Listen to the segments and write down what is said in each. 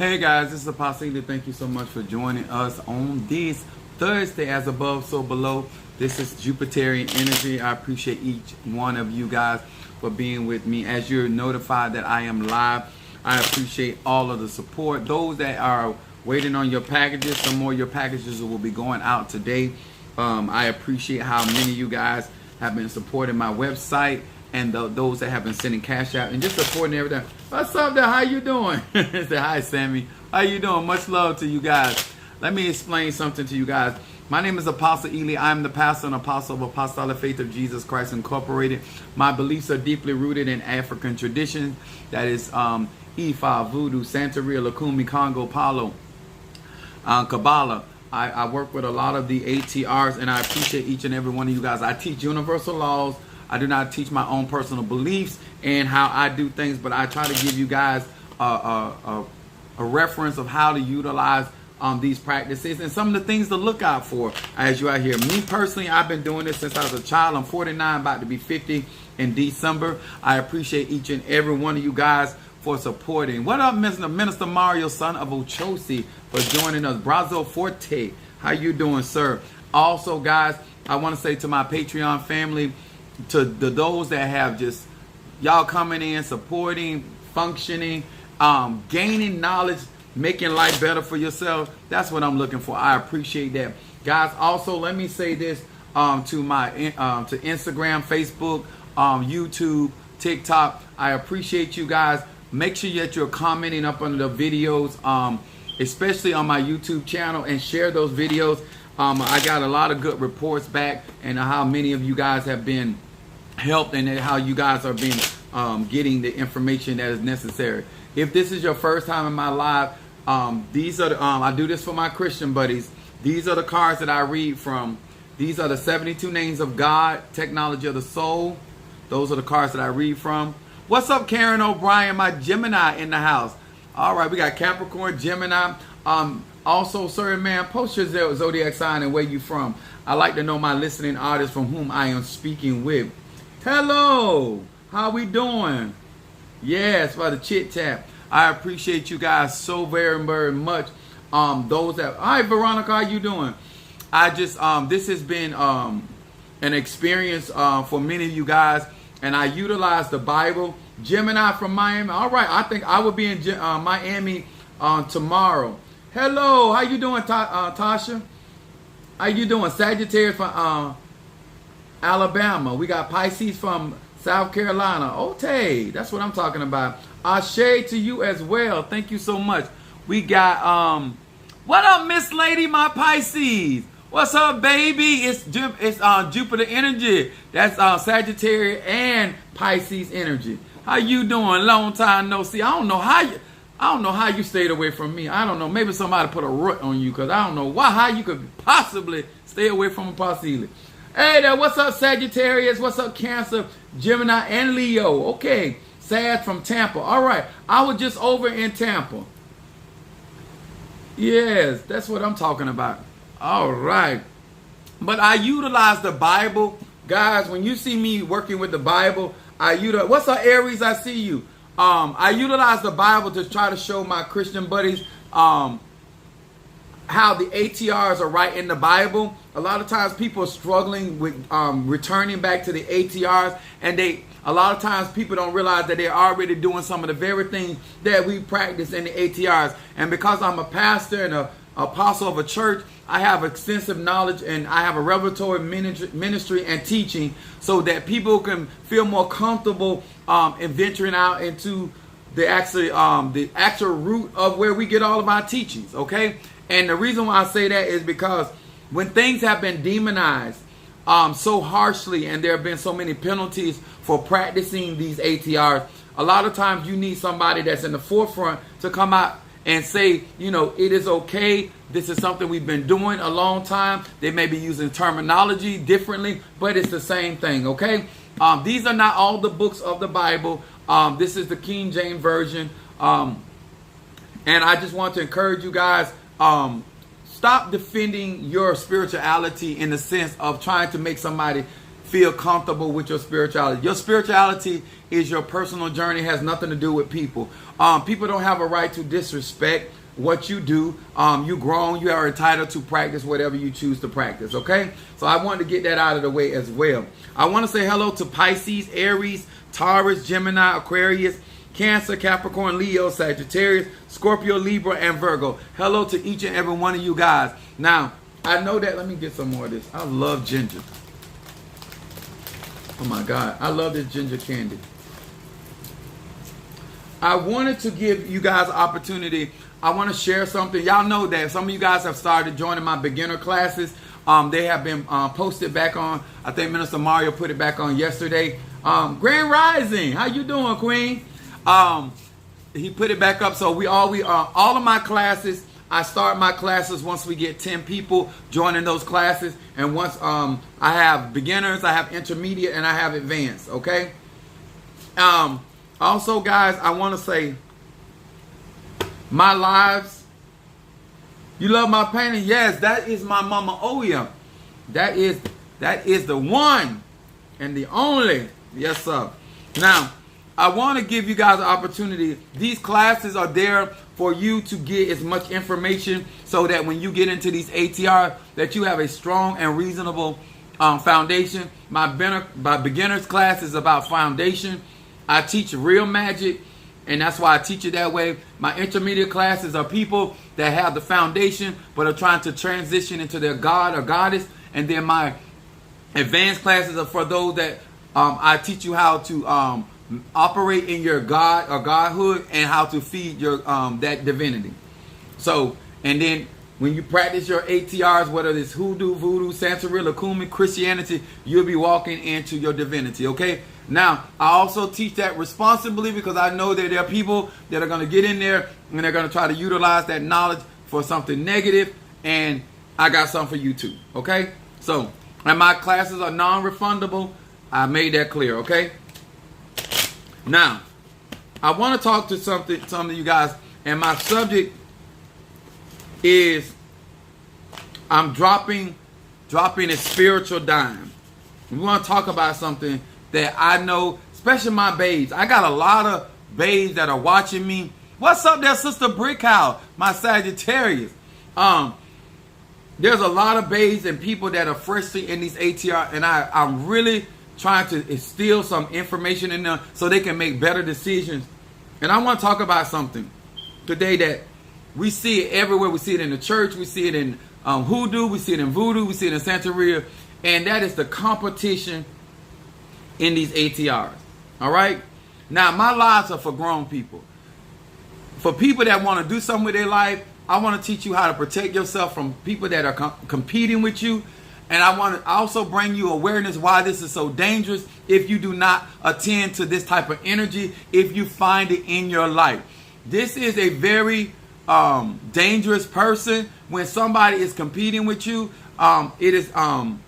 Hey guys, this is Apostle Ely. Thank you so much for joining us on this Thursday, as above, so below. This is Jupiterian Energy. I appreciate each one of you guys for being with me. As you're notified that I am live, I appreciate all of the support. Those that are waiting on your packages, some more of your packages will be going out today. I appreciate how many of you guys have been supporting my website and those that have been sending cash out and just supporting everything. What's up there? How you doing? Say hi, Sammy. How you doing? Much love to you guys. Let me explain something to you guys. My name is Apostle Ely. I'm the pastor and apostle of Apostolic Faith of Jesus Christ Incorporated. My beliefs are deeply rooted in African traditions. That is Ifa, Voodoo, Santeria, Lukumi, Congo, Palo, Kabbalah. I work with a lot of the ATRs, and I appreciate each and every one of you guys. I teach universal laws. I do not teach my own personal beliefs and how I do things, but I try to give you guys a reference of how to utilize these practices and some of the things to look out for as you out here. Me personally, I've been doing this since I was a child. I'm 49, about to be 50 in December. I appreciate each and every one of you guys for supporting. What up, Minister Mario, son of Ochosi, for joining us. Brazo Forte, how you doing, sir? Also, guys, I want to say to my Patreon family, to those that have just y'all coming in, supporting, functioning, gaining knowledge, making life better for yourself. That's what I'm looking for. I appreciate that, guys. Also, let me say this to my to Instagram, Facebook, YouTube, TikTok. I appreciate you guys. Make sure that you're commenting up under the videos, especially on my YouTube channel, and share those videos. I got a lot of good reports back, and how many of you guys have been helped, and how you guys are being getting the information that is necessary. If this is your first time in my live, these are the, I do this for my Christian buddies. These are the cards that I read from. These are the 72 names of God, technology of the soul. Those are the cards that I read from. What's up, Karen O'Brien, my Gemini in the house? All right, we got Capricorn, Gemini. Also, sir, man, post your zodiac sign and where you from. I like to know my listening audience from whom I am speaking with. Hello, how we doing? Yes, for the chit chat. I appreciate you guys so very, very much. Those that, hi Veronica, how you doing? I just this has been an experience for many of you guys, and I utilize the Bible. Gemini from Miami. All right, I think I will be in Miami tomorrow. Hello, how you doing, Tasha? How you doing? Sagittarius from Alabama. We got Pisces from South Carolina. Okay, that's what I'm talking about. Ashe to you as well. Thank you so much. We got what up, Miss Lady, my Pisces? What's up, baby? It's Jupiter energy. That's Sagittarius and Pisces energy. How you doing? Long time no see. I don't know how you stayed away from me. I don't know. Maybe somebody put a root on you, because I don't know how you could possibly stay away from Apostle Ely. Hey there, what's up, Sagittarius? What's up, Cancer, Gemini, and Leo? Okay, Sag from Tampa. All right, I was just over in Tampa. Yes, that's what I'm talking about. All right. But I utilize the Bible. Guys, when you see me working with the Bible, I utilize, what's up, Aries? I see you. I utilize the Bible to try to show my Christian buddies how the ATRs are right in the Bible. A lot of times people are struggling with returning back to the ATRs, and a lot of times people don't realize that they're already doing some of the very things that we practice in the ATRs. And because I'm a pastor and an apostle of a church, I have extensive knowledge, and I have a revelatory ministry and teaching, so that people can feel more comfortable in venturing out into the actual root of where we get all of our teachings. Okay. And the reason why I say that is because when things have been demonized so harshly, and there have been so many penalties for practicing these ATRs, a lot of times you need somebody that's in the forefront to come out and say, you know, it is okay. This is something we've been doing a long time. They may be using terminology differently, but it's the same thing, okay? These are not all the books of the Bible. This is the King James Version. And I just want to encourage you guys, stop defending your spirituality in the sense of trying to make somebody feel comfortable with your spirituality. Your spirituality is your personal journey. It has nothing to do with people. People don't have a right to disrespect what you do. You grown, you are entitled to practice whatever you choose to practice, okay? So I wanted to get that out of the way as well. I want to say hello to Pisces, Aries, Taurus, Gemini, Aquarius, Cancer, Capricorn, Leo, Sagittarius, Scorpio, Libra, and Virgo. Hello to each and every one of you guys. Now, I know that, let me get some more of this. I love ginger. Oh my God, I love this ginger candy. I wanted to give you guys an opportunity. I want to share something. Y'all know that some of you guys have started joining my beginner classes. They have been posted back on. I think Minister Mario put it back on yesterday. Grand Rising, how you doing, Queen? He put it back up. So all of my classes, I start my classes once we get 10 people joining those classes. And once I have beginners, I have intermediate, and I have advanced, okay? Also, guys, I want to say, my lives, you love my painting? Yes, that is my Mama Oya. That is the one and the only. Yes, sir. Now, I want to give you guys an opportunity. These classes are there for you to get as much information so that when you get into these ATR, that you have a strong and reasonable foundation. My beginner's class is about foundation. I teach real magic, and that's why I teach it that way. My intermediate classes are people that have the foundation but are trying to transition into their god or goddess. And then my advanced classes are for those that I teach you how to operate in your God or godhood and how to feed your that divinity. So, and then when you practice your ATRs, whether it's hoodoo, voodoo, Santeria, Lakumi, Christianity, you'll be walking into your divinity, okay? Now, I also teach that responsibly because I know that there are people that are going to get in there and they're going to try to utilize that knowledge for something negative, and I got something for you too, okay? So, and my classes are non-refundable. I made that clear, okay? Now, I want to talk to some of you guys, and my subject is I'm dropping a spiritual dime. We want to talk about something that I know, especially my babes. I got a lot of babes that are watching me. What's up there, Sister Brickhouse, my Sagittarius? There's a lot of babes and people that are freshly in these ATR, and I'm really trying to instill some information in them so they can make better decisions. And I want to talk about something today that we see it everywhere. We see it in the church. We see it in hoodoo. We see it in voodoo. We see it in Santeria. And that is the competition in these ATRs. All right? Now, my lives are for grown people. For people that want to do something with their life, I want to teach you how to protect yourself from people that are competing with you. And I want to also bring you awareness why this is so dangerous if you do not attend to this type of energy, if you find it in your life. This is a very dangerous person. When somebody is competing with you, it is... and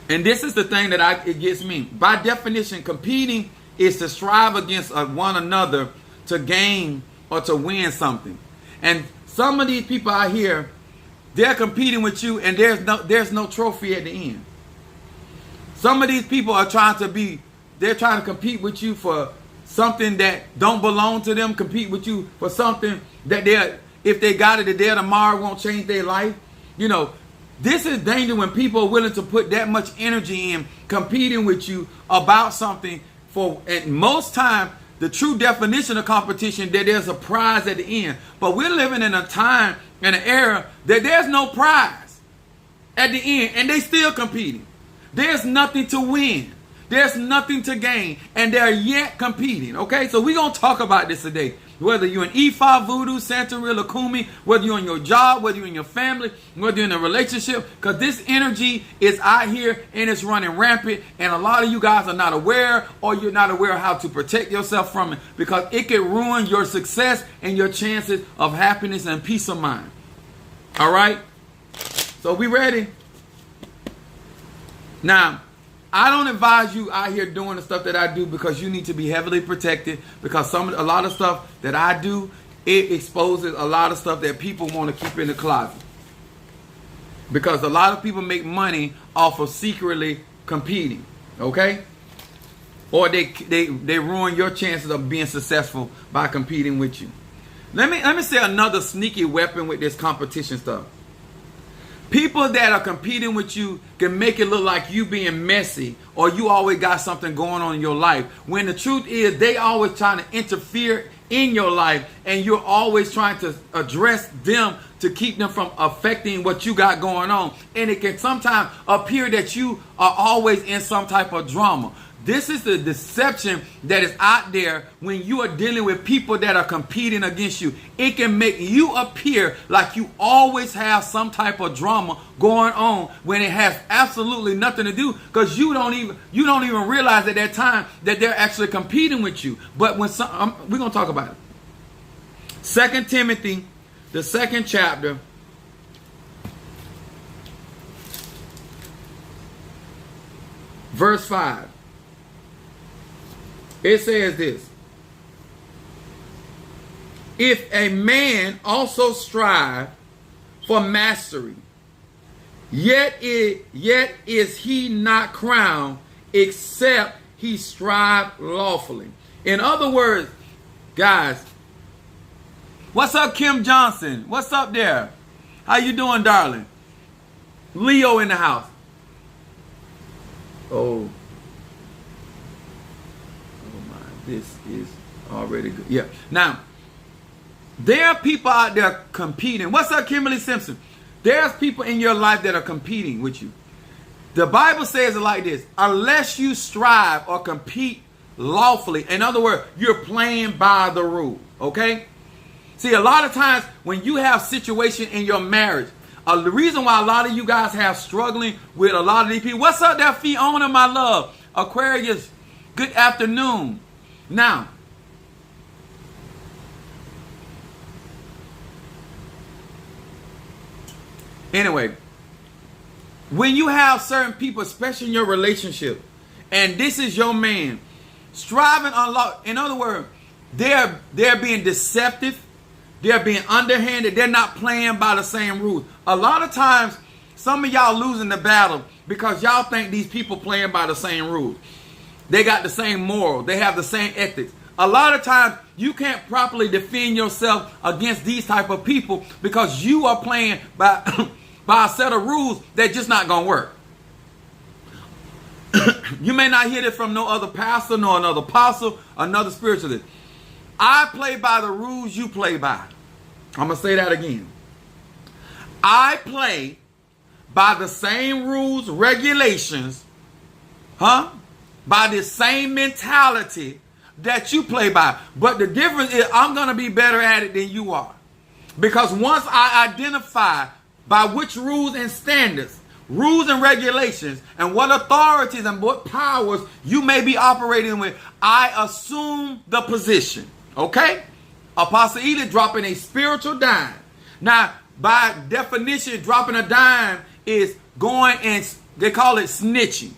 this is the thing that it gets me. By definition, competing is to strive against one another to gain or to win something. And some of these people out here, they're competing with you, and there's no trophy at the end. Some of these people are trying to compete with you for something that don't belong to them, compete with you for something that if they got it today or tomorrow won't change their life. You know, this is danger when people are willing to put that much energy in competing with you about something and most time, the true definition of competition, that there's a prize at the end. But we're living in a time and an era that there's no prize at the end, and they still competing. There's nothing to win. There's nothing to gain, and they're yet competing. Okay, so we're going to talk about this today. Whether you're in Ifa, Voodoo, Santeria, Lakumi, whether you're in your job, whether you're in your family, whether you're in a relationship, because this energy is out here and it's running rampant, and a lot of you guys are not aware, or you're not aware of how to protect yourself from it, because it can ruin your success and your chances of happiness and peace of mind. All right? So we ready? Now, I don't advise you out here doing the stuff that I do, because you need to be heavily protected, because a lot of stuff that I do, it exposes a lot of stuff that people want to keep in the closet. Because a lot of people make money off of secretly competing, okay? Or they ruin your chances of being successful by competing with you. Let me say another sneaky weapon with this competition stuff. People that are competing with you can make it look like you being messy or you always got something going on in your life. When the truth is, they always trying to interfere in your life, and you're always trying to address them to keep them from affecting what you got going on. And it can sometimes appear that you are always in some type of drama. This is the deception that is out there when you are dealing with people that are competing against you. It can make you appear like you always have some type of drama going on when it has absolutely nothing to do, because you don't even realize at that time that they're actually competing with you. But when we're going to talk about it. 2 Timothy, the 2nd chapter, verse 5. It says this: if a man also strive for mastery, yet is he not crowned, except he strive lawfully. In other words, guys, what's up, Kim Johnson? What's up there? How you doing, darling? Leo in the house. Oh. This is already good. Yeah. Now, there are people out there competing. What's up, Kimberly Simpson? There's people in your life that are competing with you. The Bible says it like this: unless you strive or compete lawfully. In other words, you're playing by the rule. Okay? See, a lot of times when you have situation in your marriage, the reason why a lot of you guys have struggling with a lot of these people. What's up there, Fiona, my love? Aquarius, good afternoon. Now, anyway, when you have certain people, especially in your relationship, and this is your man, striving unlock. In other words, they're being deceptive, they're being underhanded, they're not playing by the same rules. A lot of times, some of y'all losing the battle because y'all think these people playing by the same rules. They got the same moral. They have the same ethics. A lot of times you can't properly defend yourself against these type of people because you are playing by a set of rules that just not going to work. You may not hear it from no other pastor, nor another apostle, another spiritualist. I play by the rules you play by. I'm going to say that again. I play by the same rules, regulations, by the same mentality that you play by. But the difference is I'm going to be better at it than you are. Because once I identify by which rules and standards, rules and regulations, and what authorities and what powers you may be operating with, I assume the position. Okay? Apostle Ely dropping a spiritual dime. Now, by definition, dropping a dime is going and they call it snitching.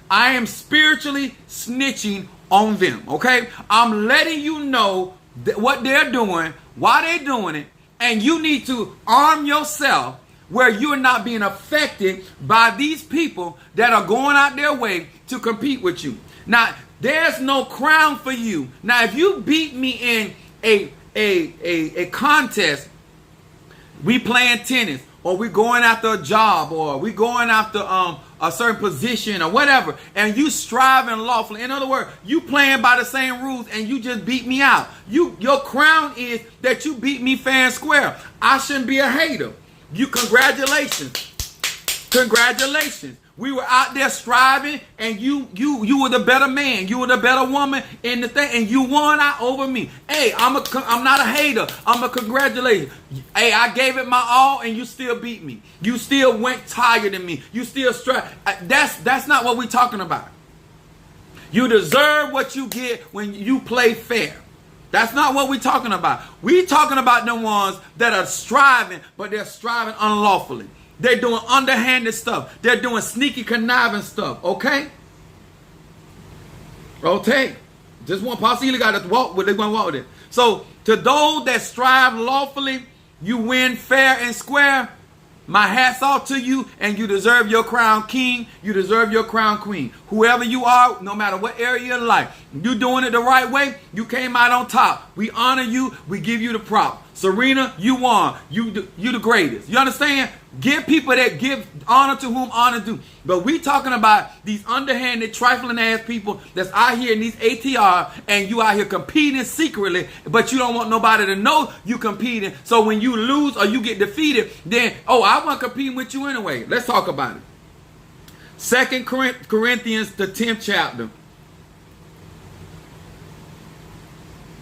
I am spiritually snitching on them, okay? I'm letting you know what they're doing, why they're doing it, and you need to arm yourself where you're not being affected by these people that are going out their way to compete with you. Now, there's no crown for you. Now, if you beat me in a contest, we playing tennis, or we going after a job, or we going after a certain position or whatever, and you striving lawfully. In other words, you playing by the same rules and you just beat me out. Your crown is that you beat me fair and square. I shouldn't be a hater. Congratulations. Congratulations. We were out there striving, and you were the better man. You were the better woman in the thing, and you won out over me. Hey, I'm not a hater. I'm a congratulations. Hey, I gave it my all, and you still beat me. You still went higher than me. You still strive. That's not what we're talking about. You deserve what you get when you play fair. That's not what we're talking about. We're talking about the ones that are striving, but they're striving unlawfully. They're doing underhanded stuff. They're doing sneaky, conniving stuff. Okay? Okay. Just one possibly got to walk with. They're going to walk with it. So, to those that strive lawfully, you win fair and square. My hat's off to you, and you deserve your crown king. You deserve your crown queen. Whoever you are, no matter what area of life, you doing it the right way. You came out on top. We honor you. We give you the prop. Serena, you won. You the greatest. You understand? Give people that give honor to whom honor due. But we talking about these underhanded, trifling ass people that's out here in these ATR, and you out here competing secretly, but you don't want nobody to know you competing. So when you lose or you get defeated, then, oh, I want to compete with you anyway. Let's talk about it. 2 Corinthians, the 10th chapter,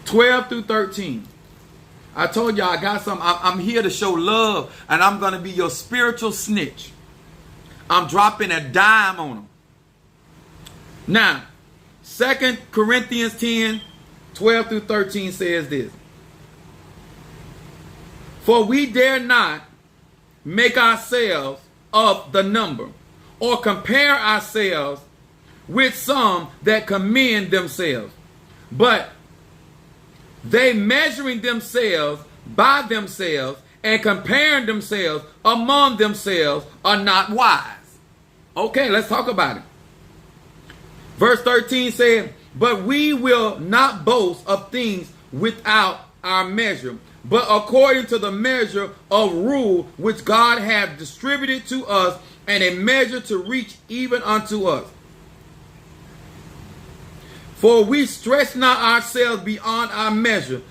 12 through 13. I told y'all I got something. I'm here to show love, and I'm going to be your spiritual snitch. I'm dropping a dime on them. Now, 2 Corinthians 10, 12 through 13 says this. For we dare not make ourselves of the number, or compare ourselves with some that commend themselves. But they measuring themselves by themselves and comparing themselves among themselves are not wise. Okay, let's talk about it. Verse 13 said, but we will not boast of things without our measure, but according to the measure of rule which God hath distributed to us, and a measure to reach even unto us. For we stretch not ourselves beyond our measure,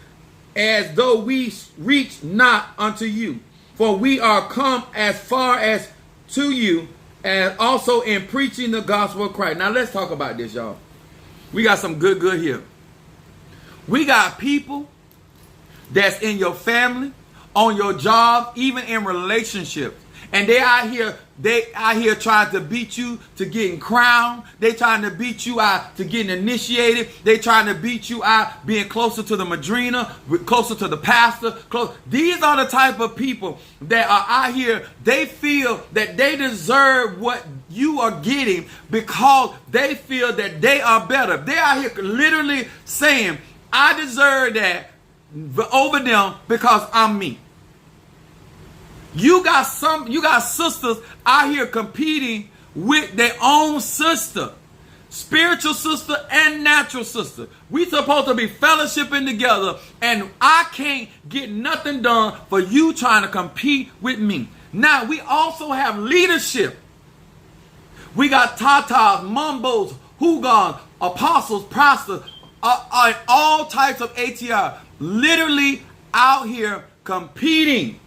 as though we reach not unto you. For we are come as far as to you, and also in preaching the gospel of Christ. Now let's talk about this, y'all. We got some good here. We got people that's in your family, on your job, even in relationships. And they out here trying to beat you to getting crowned. They trying to beat you out to getting initiated. They trying to beat you out being closer to the madrina, closer to the pastor. These are the type of people that are out here. They feel that they deserve what you are getting because they feel that they are better. They out here literally saying, I deserve that over them because I'm me. You got sisters out here competing with their own sister, spiritual sister and natural sister. We supposed to be fellowshipping together, and I can't get nothing done for you trying to compete with me. Now, we also have leadership. We got tatas, mumbos, hugans, apostles, pastors, all types of ATR, literally out here competing.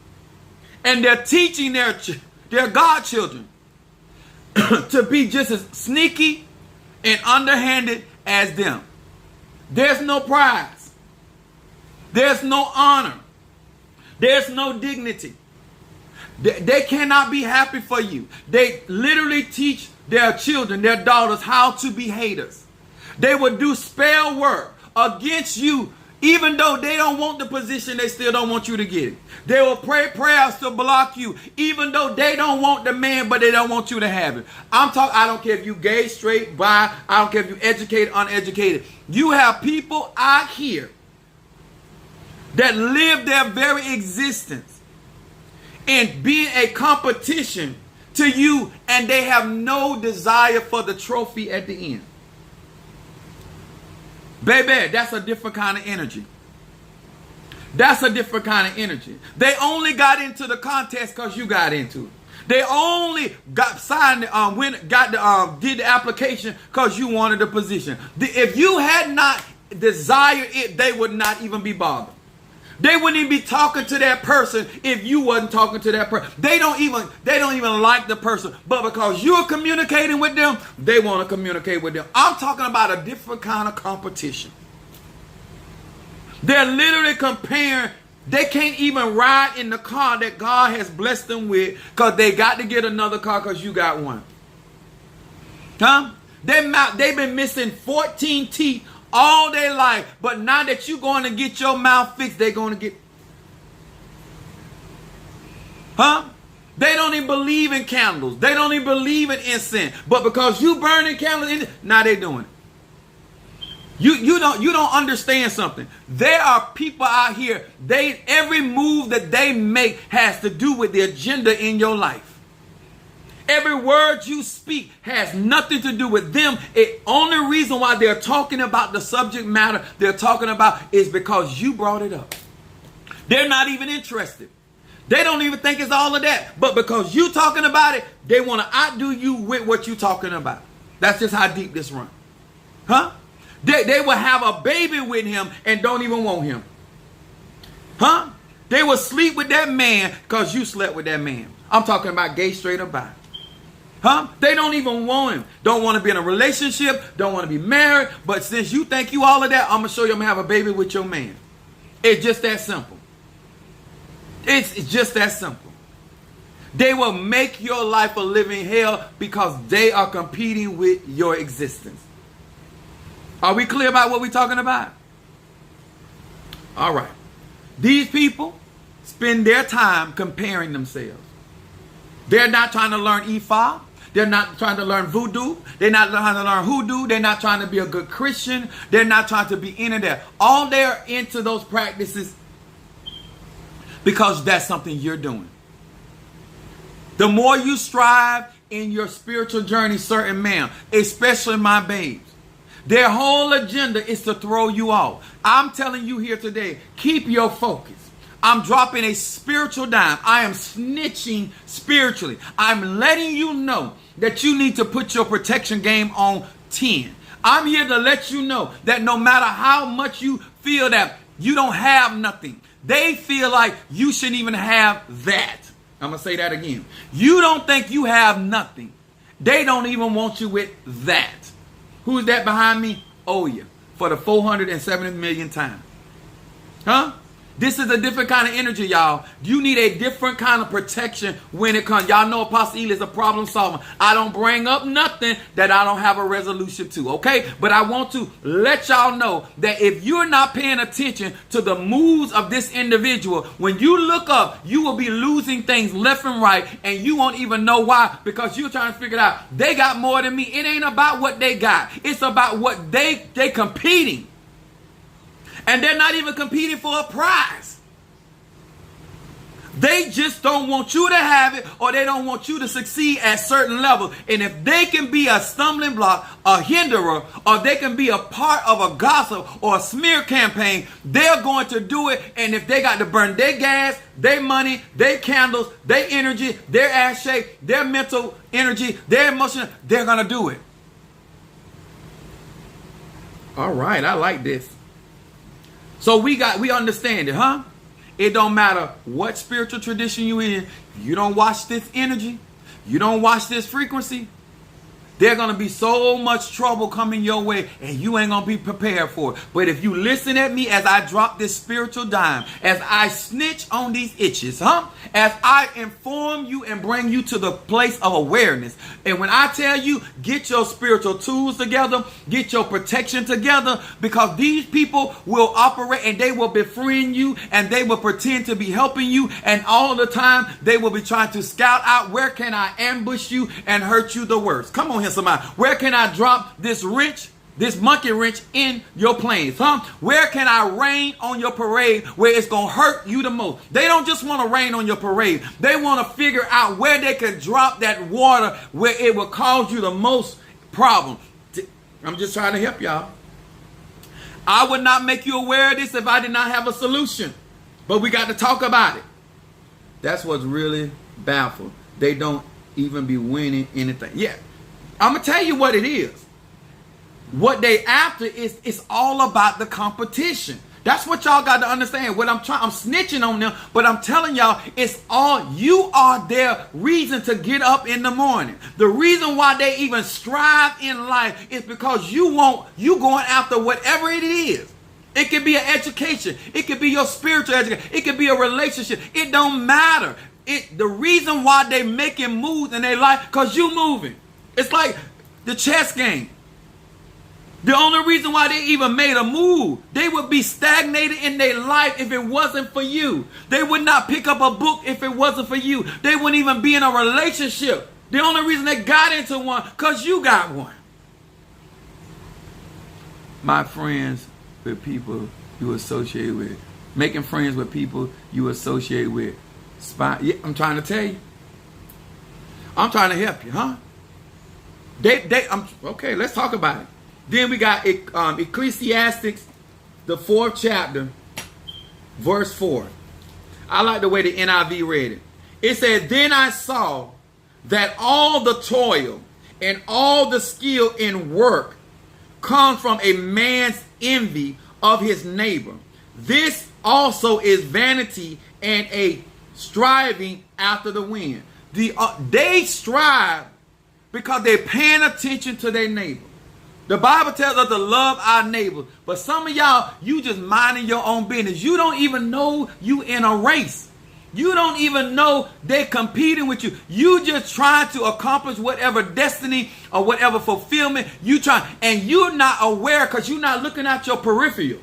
And they're teaching their godchildren to be just as sneaky and underhanded as them. There's no prize. There's no honor. There's no dignity. They cannot be happy for you. They literally teach their children, their daughters, how to be haters. They would do spell work against you. Even though they don't want the position, they still don't want you to get it. They will pray prayers to block you. Even though they don't want the man, but they don't want you to have it. I don't care if you gay, straight, bi. I don't care if you educated, uneducated. You have people out here that live their very existence in being a competition to you, and they have no desire for the trophy at the end. Baby, that's a different kind of energy. That's a different kind of energy. They only got into the contest because you got into it. They only got signed, did the application because you wanted the position. If you had not desired it, they would not even be bothered. They wouldn't even be talking to that person if you wasn't talking to that person. They don't even like the person. But because you're communicating with them, they want to communicate with them. I'm talking about a different kind of competition. They're literally comparing. They can't even ride in the car that God has blessed them with because they got to get another car because you got one. Huh? They've been missing 14 teeth all their life, but now that you're going to get your mouth fixed, they're going to get... Huh? They don't even believe in candles. They don't even believe in incense. But because you burning candles, now they're doing it. You don't understand something. There are people out here, every move that they make has to do with the agenda in your life. Every word you speak has nothing to do with them. The only reason why they're talking about the subject matter they're talking about is because you brought it up. They're not even interested. They don't even think it's all of that. But because you talking about it, they want to outdo you with what you talking about. That's just how deep this runs. Huh? They will have a baby with him and don't even want him. Huh? They will sleep with that man because you slept with that man. I'm talking about gay, straight, or bi. Huh? They don't even want him. Don't want to be in a relationship. Don't want to be married. But since you think you all of that, I'm going to show you I'm going to have a baby with your man. It's just that simple. It's just that simple. They will make your life a living hell because they are competing with your existence. Are we clear about what we're talking about? All right. These people spend their time comparing themselves. They're not trying to learn Ifa. They're not trying to learn voodoo. They're not trying to learn hoodoo. They're not trying to be a good Christian. They're not trying to be into that. All they're into those practices because that's something you're doing. The more you strive in your spiritual journey, certain man, especially my babes, their whole agenda is to throw you off. I'm telling you here today, keep your focus. I'm dropping a spiritual dime. I am snitching spiritually. I'm letting you know that you need to put your protection game on 10. I'm here to let you know that no matter how much you feel that you don't have nothing, they feel like you shouldn't even have that. I'm going to say that again. You don't think you have nothing. They don't even want you with that. Who's that behind me? Oh, yeah. For the 470 million time. Huh? This is a different kind of energy, y'all. You need a different kind of protection when it comes. Y'all know Apostle Ely is a problem solver. I don't bring up nothing that I don't have a resolution to, okay? But I want to let y'all know that if you're not paying attention to the moves of this individual, when you look up, you will be losing things left and right, and you won't even know why, because you're trying to figure it out. They got more than me. It ain't about what they got. It's about what they competing. And they're not even competing for a prize. They just don't want you to have it, or they don't want you to succeed at certain levels. And if they can be a stumbling block, a hinderer, or they can be a part of a gossip or a smear campaign, they're going to do it. And if they got to burn their gas, their money, their candles, their energy, their ass shake, their mental energy, their emotion, they're going to do it. All right, I like this. So we understand it, huh? It don't matter what spiritual tradition you in. You don't watch this energy. You don't watch this frequency. There's going to be so much trouble coming your way, and you ain't going to be prepared for it. But if you listen at me as I drop this spiritual dime, as I snitch on these itches, huh? As I inform you and bring you to the place of awareness. And when I tell you, get your spiritual tools together, get your protection together, because these people will operate and they will befriend you and they will pretend to be helping you. And all the time, they will be trying to scout out, where can I ambush you and hurt you the worst? Come on here, somebody. Where can I drop this wrench, this monkey wrench in your plans, huh? Where can I rain on your parade where it's going to hurt you the most? They don't just want to rain on your parade. They want to figure out where they can drop that water where it will cause you the most problem. I'm just trying to help y'all. I would not make you aware of this if I did not have a solution. But we got to talk about it. That's what's really baffled. They don't even be winning anything. Yeah. I'm going to tell you what it is. What they after is, it's all about the competition. That's what y'all got to understand. I'm snitching on them, but I'm telling y'all, it's all, you are their reason to get up in the morning. The reason why they even strive in life is because you going after whatever it is. It could be an education. It could be your spiritual education. It could be a relationship. It don't matter. The reason why they making moves in their life, because you moving. It's like the chess game. The only reason why they even made a move, they would be stagnated in their life if it wasn't for you. They would not pick up a book if it wasn't for you. They wouldn't even be in a relationship. The only reason they got into one, because you got one. my friends with people you associate with. Making friends with people you associate with. Yeah, I'm trying to tell you. I'm trying to help you, huh? Okay, let's talk about it. Then we got Ecclesiastes, the 4th chapter, verse 4. I like the way the NIV read it. It said, then I saw that all the toil and all the skill in work comes from a man's envy of his neighbor. This also is vanity and a striving after the wind. They strive because they're paying attention to their neighbor. The Bible tells us to love our neighbors. But some of y'all, you just minding your own business. You don't even know you in a race. You don't even know they're competing with you. You just trying to accomplish whatever destiny or whatever fulfillment you try. And you're not aware because you're not looking at your peripheral.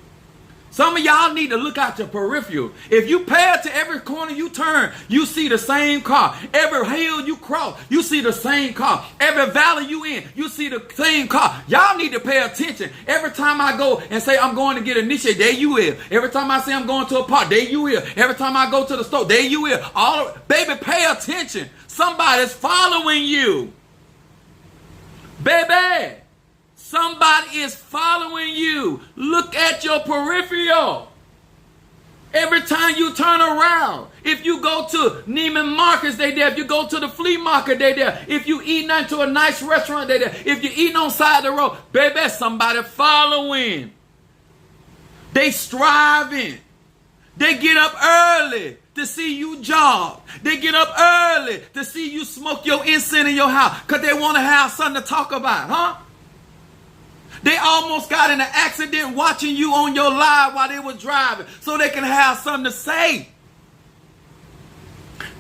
Some of y'all need to look out your peripheral. If you pay to every corner you turn, you see the same car. Every hill you cross, you see the same car. Every valley you in, you see the same car. Y'all need to pay attention. Every time I go and say I'm going to get initiated, there you is. Every time I say I'm going to a park, there you is. Every time I go to the store, there you is. Baby, pay attention. Somebody's following you. Baby. Somebody is following you. Look at your peripheral. Every time you turn around. If you go to Neiman Marcus, they there. If you go to the flea market, they there. If you eat into a nice restaurant, they there. If you eating on side of the road, baby, somebody following. They striving. They get up early to see you jog. They get up early to see you smoke your incense in your house because they want to have something to talk about, huh? They almost got in an accident watching you on your live while they were driving so they can have something to say.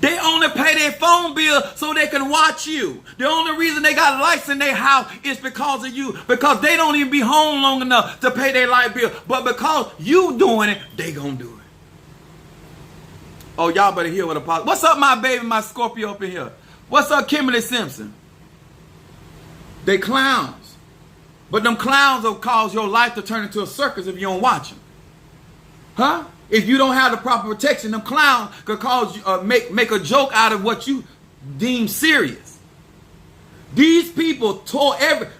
They only pay their phone bill so they can watch you. The only reason they got lights in their house is because of you. Because they don't even be home long enough to pay their light bill. But because you doing it, they gonna do it. Oh, y'all better hear what Apostle. What's up, my baby, my Scorpio up in here? What's up, Kimberly Simpson? They clowns. But them clowns will cause your life to turn into a circus if you don't watch them. Huh? If you don't have the proper protection, them clowns could cause you, make a joke out of what you deem serious. These people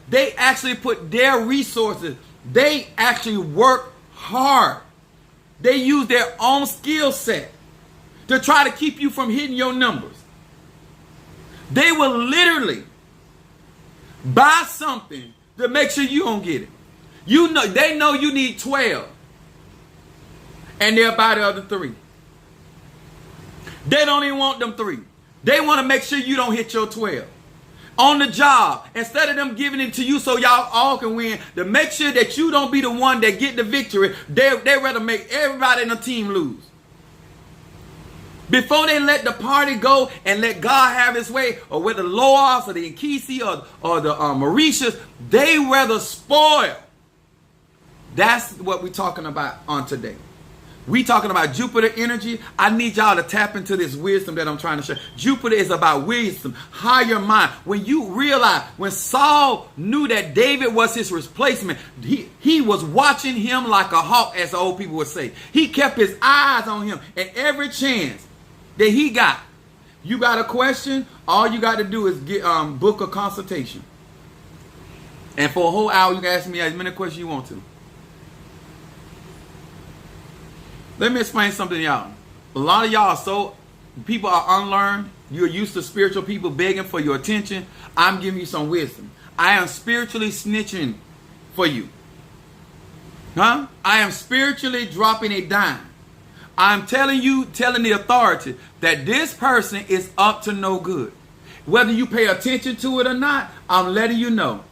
they actually put their resources, they actually work hard. They use their own skill set to try to keep you from hitting your numbers. They will literally buy something to make sure you don't get it. They know you need 12. And they'll buy the other 3. They don't even want them 3. They want to make sure you don't hit your 12. On the job, instead of them giving it to you so y'all all can win, to make sure that you don't be the one that get the victory, they rather make everybody in the team lose. Before they let the party go and let God have his way, or with the Loas or the Nkisi or the Mauritius, they rather spoil. That's what we're talking about on today. We talking about Jupiter energy. I need y'all to tap into this wisdom that I'm trying to share. Jupiter is about wisdom, higher mind. When you realize, when Saul knew that David was his replacement, he was watching him like a hawk, as the old people would say. He kept his eyes on him, and every chance that he got, you got a question, all you got to do is get book a consultation. And for a whole hour, you can ask me as many questions you want to. Let me explain something to y'all. A lot of y'all people are unlearned. You're used to spiritual people begging for your attention. I'm giving you some wisdom. I am spiritually snitching for you. Huh? I am spiritually dropping a dime. I'm telling the authority that this person is up to no good. Whether you pay attention to it or not, I'm letting you know.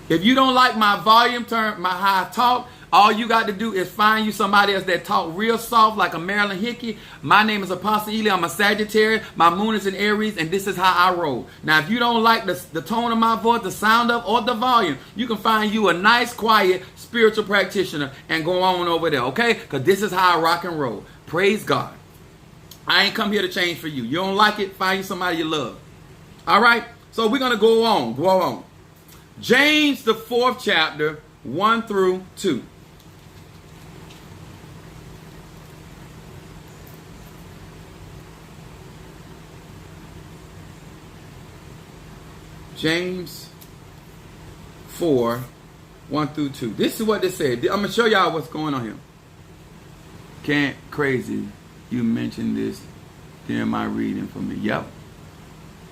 If you don't like my volume, my high talk, all you got to do is find you somebody else that talk real soft like a Marilyn Hickey. My name is Apostle Ely. I'm a Sagittarius. My moon is in Aries, and this is how I roll. Now, if you don't like the tone of my voice, the sound of, or the volume, you can find you a nice, quiet, spiritual practitioner and go on over there, okay? Because this is how I rock and roll. Praise God. I ain't come here to change for you. You don't like it, find you somebody you love. All right? So we're going to go on. James, the 4th chapter, 1 through 2. James 4, 1 through 2. This is what they said. I'm going to show y'all what's going on here. Can't crazy. You mentioned this during my reading for me. Yep.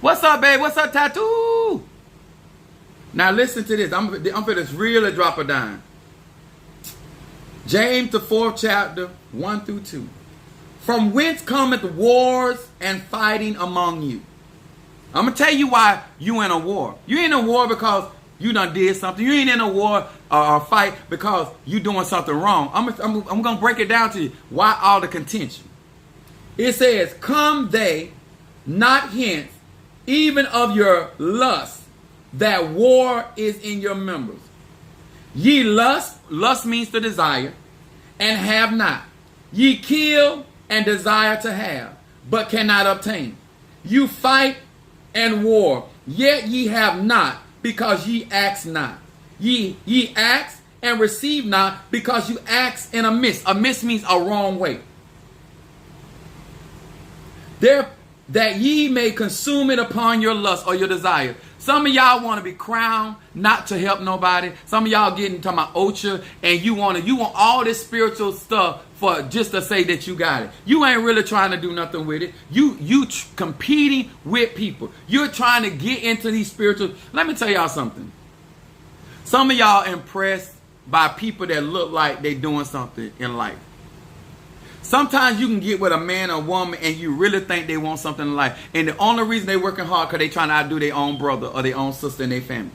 What's up, babe? What's up, tattoo? Now listen to this. I'm for this real a drop a dime. James the 4th chapter, 1 through 2. From whence cometh wars and fighting among you? I'm going to tell you why you in a war. You ain't in a war because you done did something. You ain't in a war or fight because you doing something wrong. I'm going to break it down to you. Why all the contention? It says, come they not hence, even of your lust, that war is in your members. Ye lust means to desire, and have not. Ye kill and desire to have, but cannot obtain. You fight and war, yet ye have not, because ye ask not. Ye ask and receive not, because you ask in amiss. Amiss means a wrong way. There, that ye may consume it upon your lust or your desire. Some of y'all want to be crowned, not to help nobody. Some of y'all getting to my OCHA, and you want all this spiritual stuff for just to say that you got it. You ain't really trying to do nothing with it. You competing with people. You're trying to get into these spiritual. Let me tell y'all something. Some of y'all impressed by people that look like they doing something in life. Sometimes you can get with a man or woman and you really think they want something in life. And the only reason they working hard because they trying to outdo their own brother or their own sister in their family.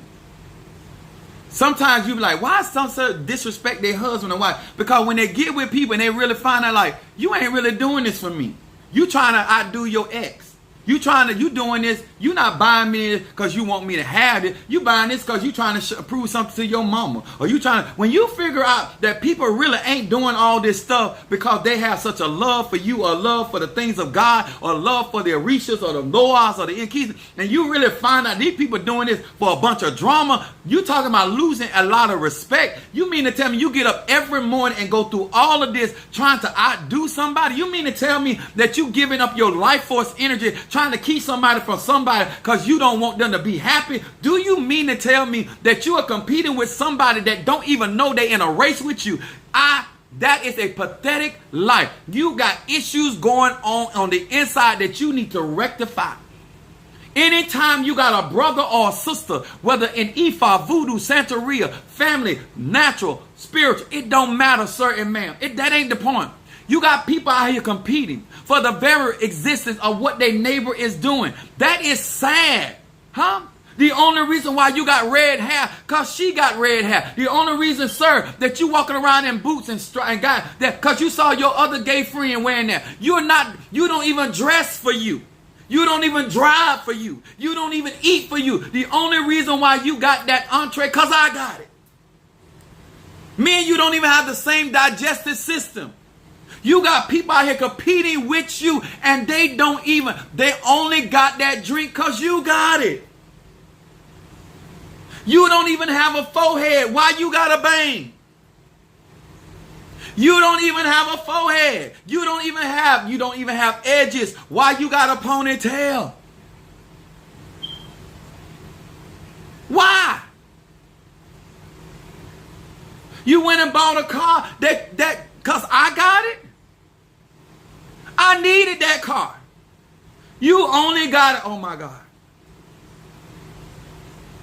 Sometimes you be like, why some disrespect their husband or wife? Because when they get with people and they really find out like, you ain't really doing this for me. You trying to outdo your ex. You doing this, you not buying me because you want me to have it. You buying this because you trying to prove something to your mama. Or you trying to, when you figure out that people really ain't doing all this stuff because they have such a love for you or love for the things of God or love for the Orishas or the Loas or the Inkis, and you really find out these people doing this for a bunch of drama, you talking about losing a lot of respect. You mean to tell me you get up every morning and go through all of this trying to outdo somebody? You mean to tell me that you giving up your life force energy trying to keep somebody from somebody because you don't want them to be happy? Do you mean to tell me that you are competing with somebody that don't even know they in a race with you? That is a pathetic life. You got issues going on the inside that you need to rectify. Anytime you got a brother or a sister, whether in Ifa, Voodoo, Santeria, family, natural, spiritual, it don't matter, sir and ma'am. That ain't the point. You got people out here competing for the very existence of what their neighbor is doing. That is sad. Huh? The only reason why you got red hair, because she got red hair. The only reason, sir, that you walking around in boots and got that because you saw your other gay friend wearing that. You don't even dress for you. You don't even drive for you. You don't even eat for you. The only reason why you got that entree, because I got it. Me and you don't even have the same digestive system. You got people out here competing with you and they only got that drink because you got it. You don't even have a forehead. Why you got a bang? You don't even have a forehead. You don't even have edges. Why you got a ponytail? Why? You went and bought a car that because I got it? I needed that car. You only got it. Oh my God.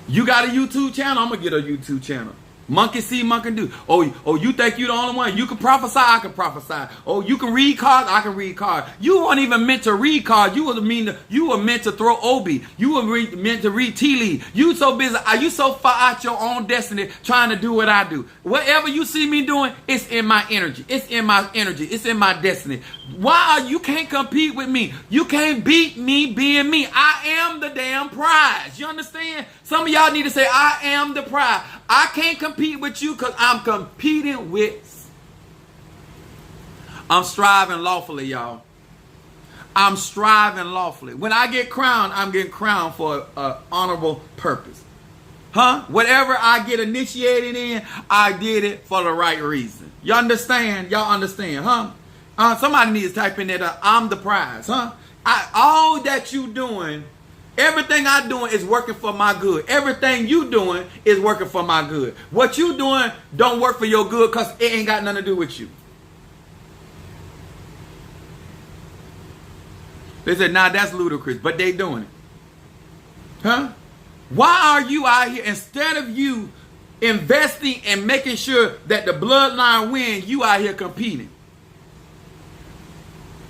You got a YouTube channel? I'm going to get a YouTube channel. Monkey see, monkey do. Oh, you think you the only one? You can prophesy, I can prophesy. Oh, you can read cards, I can read cards. You weren't even meant to read cards. You were meant to throw Obi. You were meant to read tea leaf. You so busy. You so far out your own destiny trying to do what I do. Whatever you see me doing, it's in my energy. It's in my energy. It's in my destiny. Why you can't compete with me? You can't beat me being me. I am the damn prize. You understand? Some of y'all need to say, I am the prize. I can't compete with you because I'm competing with. I'm striving lawfully, y'all. I'm striving lawfully. When I get crowned, I'm getting crowned for an honorable purpose. Whatever I get initiated in, I did it for the right reason. You understand? Y'all understand, somebody needs to type in that, I'm the prize, all that you doing, everything I doing is working for my good. Everything you doing is working for my good. What you doing don't work for your good because it ain't got nothing to do with you. They said, nah, that's ludicrous, but they doing it. Why are you out here, instead of you investing and making sure that the bloodline wins, you out here competing?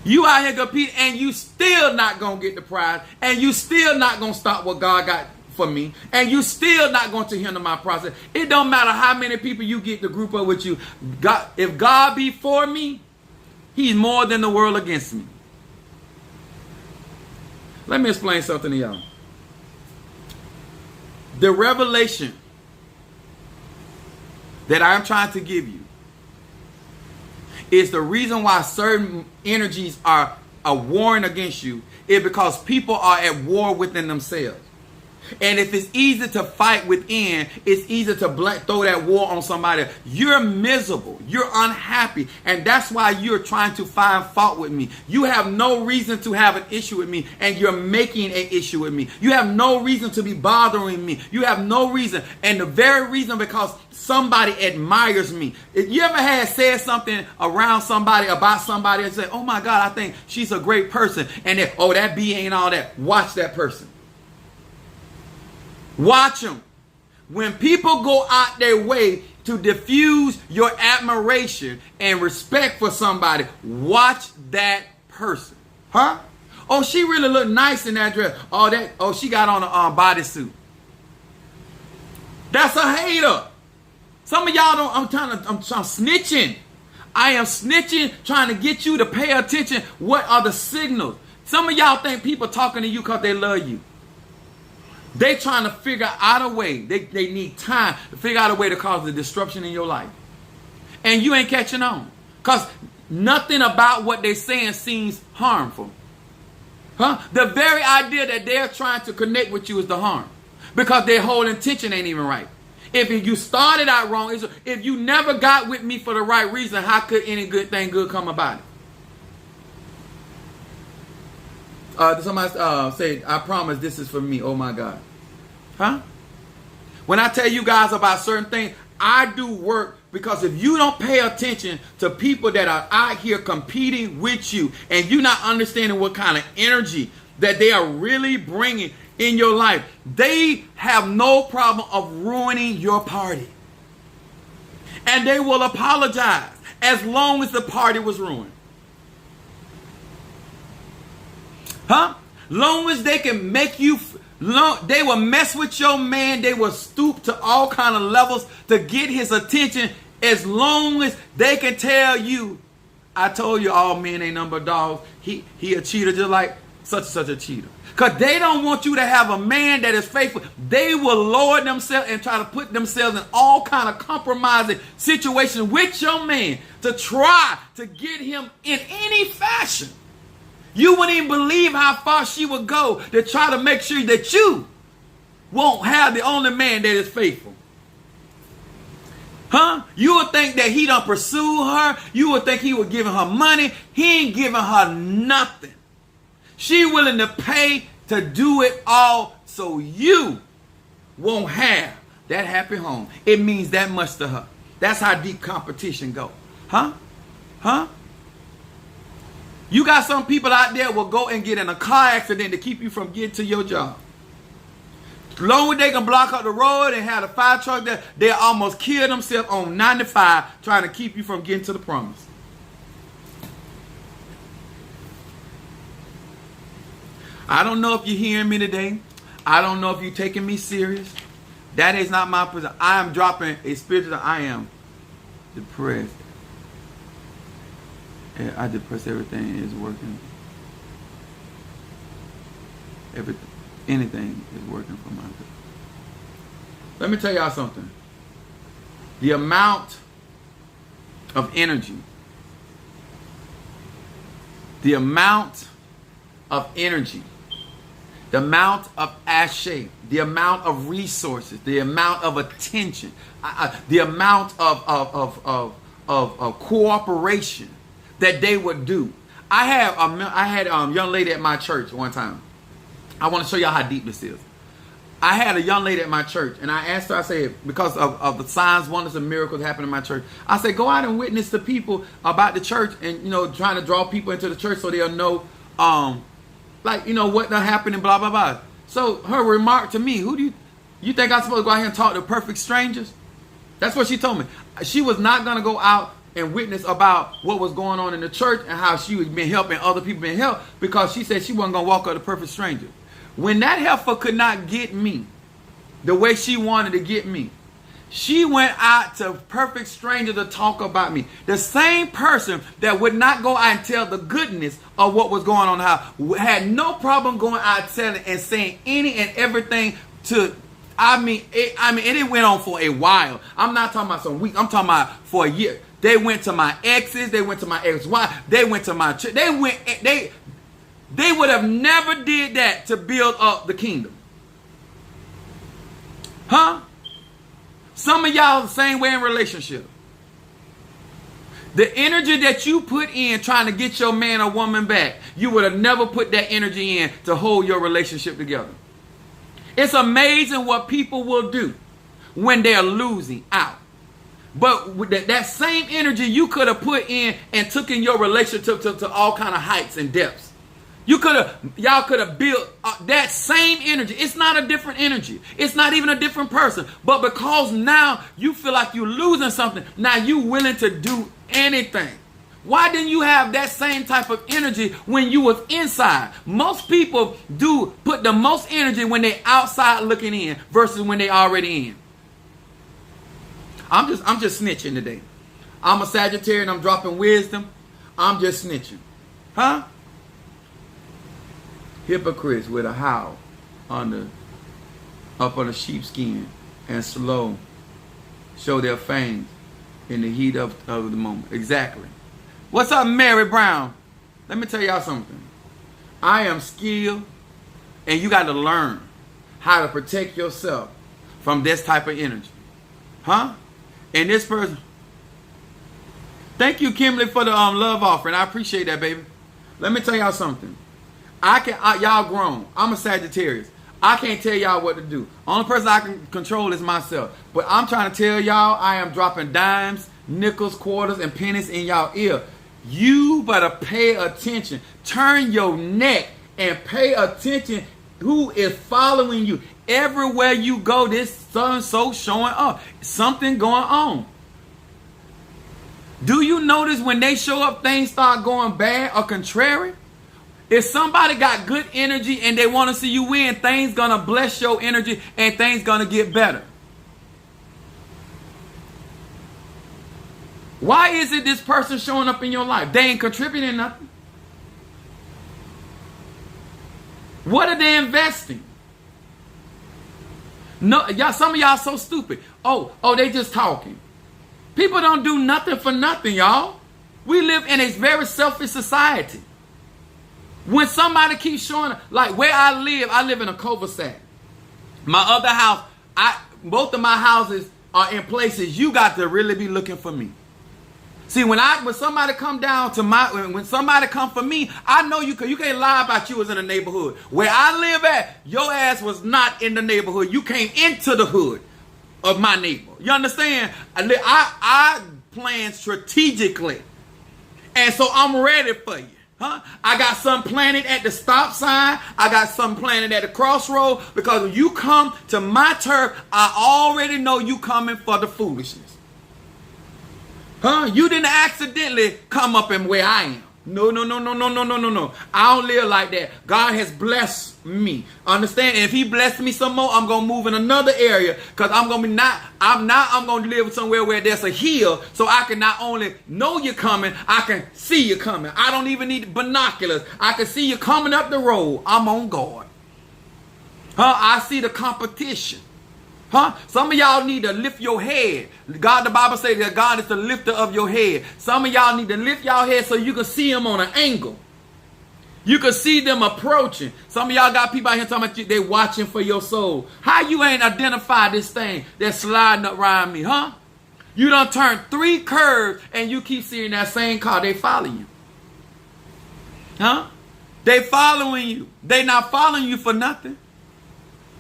You out here competing and you still not going to get the prize, and you still not going to stop what God got for me, and you still not going to hinder my process. It don't matter how many people you get to group up with you. God, if God be for me, he's more than the world against me. Let me explain something to y'all. The revelation that I'm trying to give you is the reason why certain energies are warring against you is because people are at war within themselves. And if it's easy to fight within, it's easy to throw that war on somebody. You're miserable. You're unhappy. And that's why you're trying to find fault with me. You have no reason to have an issue with me, and you're making an issue with me. You have no reason to be bothering me. You have no reason. And the very reason because somebody admires me. If you ever had said something around somebody about somebody and say, oh my God, I think she's a great person. And then, oh, that B ain't all that. Watch that person. Watch them. When people go out their way to diffuse your admiration and respect for somebody, watch that person. Oh, she really looked nice in that dress. Oh, she got on a bodysuit. That's a hater. Some of y'all don't, I'm snitching. I am snitching, trying to get you to pay attention. What are the signals? Some of y'all think people talking to you because they love you. They trying to figure out a way. They need time to figure out a way to cause the disruption in your life. And you ain't catching on. Because nothing about what they're saying seems harmful. The very idea that they're trying to connect with you is the harm. Because their whole intention ain't even right. If you started out wrong, if you never got with me for the right reason, how could any good thing come about it? Somebody said, I promise this is for me. Oh my God. When I tell you guys about certain things, I do work because if you don't pay attention to people that are out here competing with you and you're not understanding what kind of energy that they are really bringing in your life, they have no problem of ruining your party. And they will apologize as long as the party was ruined. Long as they can make you, they will mess with your man. They will stoop to all kind of levels to get his attention. As long as they can tell you, I told you all men ain't number dogs. He a cheater just like such and such a cheater. Because they don't want you to have a man that is faithful. They will lower themselves and try to put themselves in all kind of compromising situations with your man to try to get him in any fashion. You wouldn't even believe how far she would go to try to make sure that you won't have the only man that is faithful. You would think that he don't pursue her. You would think he would give her money. He ain't giving her nothing. She willing to pay to do it all so you won't have that happy home. It means that much to her. That's how deep competition go. You got some people out there will go and get in a car accident to keep you from getting to your job. As long as they can block up the road and have a fire truck there, they'll almost kill themselves on 95 trying to keep you from getting to the promise. I don't know if you're hearing me today. I don't know if you're taking me serious. That is not my position. I am dropping a spirit that I am depressed. I depressed. Everything is working. Anything is working for my good. Let me tell y'all something. The amount of energy, the amount of ashe, the amount of resources, the amount of attention, the amount of cooperation that they would do. I had a young lady at my church one time. I want to show y'all how deep this is. I had a young lady at my church, and I asked her, I said, because of the signs, wonders, and miracles happening in my church, I said, go out and witness to people about the church and, trying to draw people into the church so they'll know, what happened and blah, blah, blah. So her remark to me, who do you think I'm supposed to go out here and talk to perfect strangers? That's what she told me. She was not going to go out and witness about what was going on in the church and how she was been helping other people being helped, because she said she wasn't going to walk up to perfect strangers. When that heifer could not get me the way she wanted to get me, she went out to perfect strangers to talk about me. The same person that would not go out and tell the goodness of what was going on in the house had no problem going out telling and saying any and everything to. It went on for a while. I'm not talking about some weeks. I'm talking about for a year. They went to my exes. They went to my ex-wife. They went to my church. They would have never did that to build up the kingdom. Huh? Some of y'all the same way in relationship. The energy that you put in trying to get your man or woman back, you would have never put that energy in to hold your relationship together. It's amazing what people will do when they're losing out. But with that same energy you could have put in and took in your relationship to all kind of heights and depths. Y'all could have built that same energy. It's not a different energy. It's not even a different person. But because now you feel like you're losing something, now you willing to do anything. Why didn't you have that same type of energy when you was inside? Most people do put the most energy when they outside looking in versus when they already in. I'm just snitching today. I'm a Sagittarius and I'm dropping wisdom. I'm just snitching. Huh? Hypocrites with a howl up on a sheepskin and slow show their fangs in the heat of the moment. Exactly. What's up, Mary Brown? Let me tell y'all something. I am skilled, and you got to learn how to protect yourself from this type of energy. Huh? And this person. Thank you, Kimberly, for the love offering. I appreciate that, baby. Let me tell y'all something. Y'all grown. I'm a Sagittarius. I can't tell y'all what to do. Only person I can control is myself. But I'm trying to tell y'all, I am dropping dimes, nickels, quarters, and pennies in y'all ear. You better pay attention. Turn your neck and pay attention who is following you. Everywhere you go, this so-and-so showing up. Something going on. Do you notice when they show up, things start going bad or contrary? If somebody got good energy and they want to see you win, things going to bless your energy and things going to get better. Why is it this person showing up in your life? They ain't contributing nothing. What are they investing? No, y'all. Some of y'all so stupid. Oh, they just talking. People don't do nothing for nothing, y'all. We live in a very selfish society. When somebody keeps showing up, like where I live in a cul-de-sac. My other house, both of my houses are in places you got to really be looking for me. See, when somebody come down to when somebody come for me, I know you can't lie about you was in the neighborhood. Where I live at, your ass was not in the neighborhood. You came into the hood of my neighbor. You understand? I plan strategically. And so I'm ready for you. Huh? I got some planted at the stop sign. I got some planted at the crossroad. Because when you come to my turf, I already know you coming for the foolishness. Huh? You didn't accidentally come up in where I am. No. I don't live like that. God has blessed me. Understand? And if he blessed me some more, I'm going to move in another area. Because I'm going to live somewhere where there's a hill. So I can not only know you're coming, I can see you coming. I don't even need binoculars. I can see you coming up the road. I'm on guard. Huh? I see the competition. Huh? Some of y'all need to lift your head. God, the Bible says that God is the lifter of your head. Some of y'all need to lift y'all head so you can see him on an angle. You can see them approaching. Some of y'all got people out here talking about they watching for your soul. How you ain't identified this thing that's sliding around me, huh? You done turned 3 curves and you keep seeing that same car. They follow you. Huh? They following you. They not following you for nothing.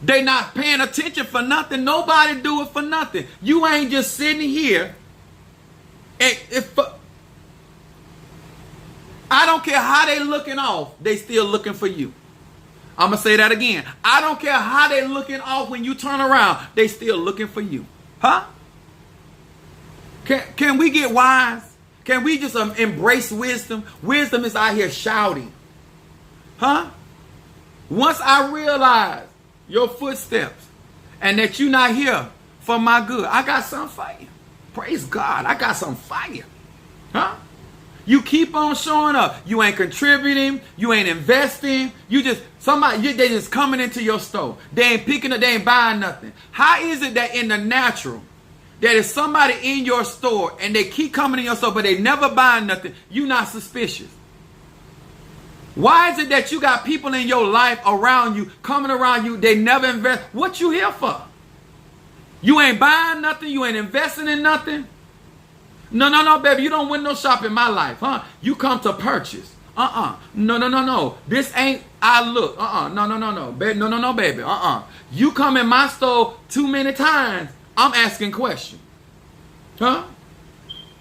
They not paying attention for nothing. Nobody do it for nothing. You ain't just sitting here. I don't care how they looking off. They still looking for you. I'm going to say that again. I don't care how they looking off when you turn around. They still looking for you. Huh? Can we get wise? Can we just embrace wisdom? Wisdom is out here shouting. Huh? Once I realize your footsteps and that you're not here for my good, I got something for you. Praise God. I got something for you. Huh? You keep on showing up. You ain't contributing. You ain't investing. You just, they just coming into your store. They ain't picking up, they ain't buying nothing. How is it that in the natural, that if somebody in your store and they keep coming in your store, but they never buying nothing, you not suspicious? Why is it that you got people in your life around you, coming around you, they never invest? What you here for? You ain't buying nothing. You ain't investing in nothing. No, baby. You don't win no shop in my life, huh? You come to purchase. No. This ain't I look. No. Baby, no, baby. You come in my store too many times. I'm asking questions. Huh?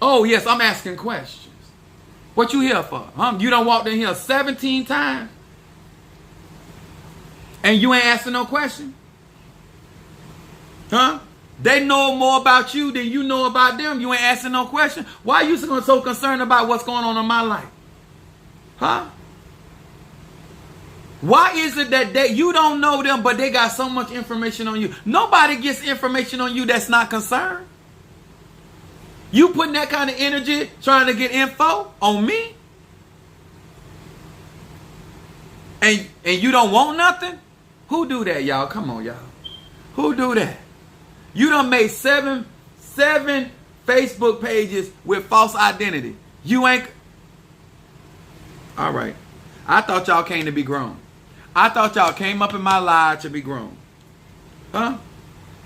Oh, yes, I'm asking questions. What you here for? Huh? You done walked in here 17 times. And you ain't asking no question? Huh? They know more about you than you know about them. You ain't asking no question. Why are you so concerned about what's going on in my life? Huh? Why is it that you don't know them, but they got so much information on you? Nobody gets information on you that's not concerned. You putting that kind of energy trying to get info on me? And you don't want nothing? Who do that, y'all? Come on, y'all. Who do that? You done made seven Facebook pages with false identity. You ain't. All right. I thought y'all came to be grown. I thought y'all came up in my life to be grown. Huh?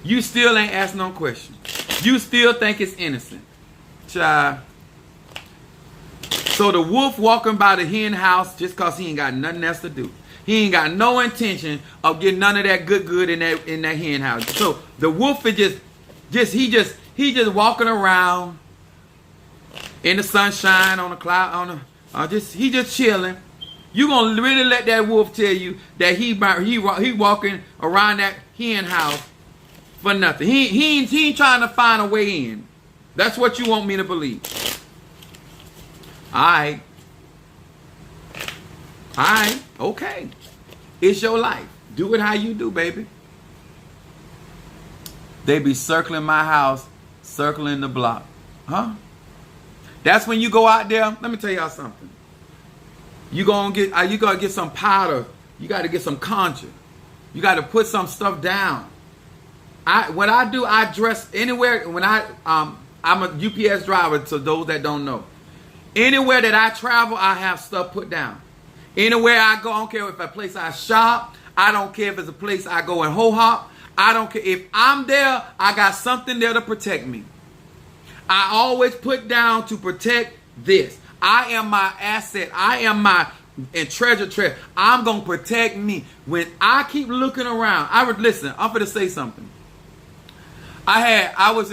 You still ain't asking no question. You still think it's innocent. Child. So the wolf walking by the hen house just cause he ain't got nothing else to do. He ain't got no intention of getting none of that good in that hen house. So the wolf is he just walking around in the sunshine on a cloud he just chilling. You gonna really let that wolf tell you that he walking around that hen house for nothing? He ain't trying to find a way in. That's what you want me to believe. All right, okay. It's your life. Do it how you do, baby. They be circling my house, circling the block. Huh? That's when you go out there. Let me tell y'all something. You gotta get some powder. You got to get some conjure. You got to put some stuff down. What I do, I dress anywhere. When I'm a UPS driver, to those that don't know. Anywhere that I travel, I have stuff put down. Anywhere I go, I don't care if it's a place I shop. I don't care if it's a place I go and ho-hop. I don't care. If I'm there, I got something there to protect me. I always put down to protect this. I am my asset. I am my treasure. I'm going to protect me. When I keep looking around, listen, I'm going to say something. I was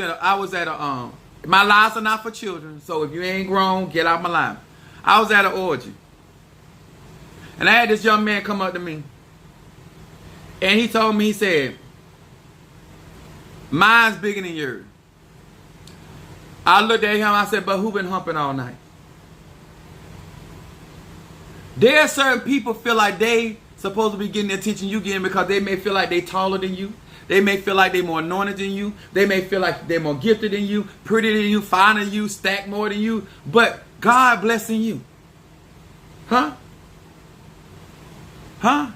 at a my lives are not for children, so if you ain't grown, get out my life. I was at an orgy. And I had this young man come up to me. And he told me, he said, mine's bigger than yours. I looked at him, I said, but who been humping all night? There are certain people feel like they supposed to be getting the attention you getting because they may feel like they taller than you. They may feel like they're more anointed than you. They may feel like they're more gifted than you, prettier than you, finer than you, stacked more than you. But God blessing you. Huh? Huh?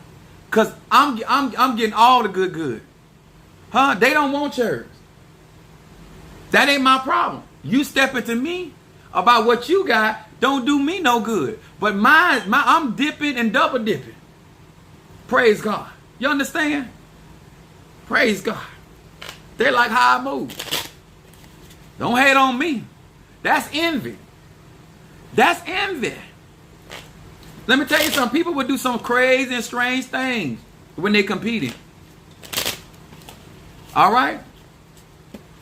Because I'm getting all the good. Huh? They don't want yours. That ain't my problem. You step into me about what you got. don't do me no good. But I'm dipping and double dipping. Praise God. You understand? Praise God. They like how I move. Don't hate on me. That's envy. That's envy. Let me tell you something. People would do some crazy and strange things when they're competing. All right?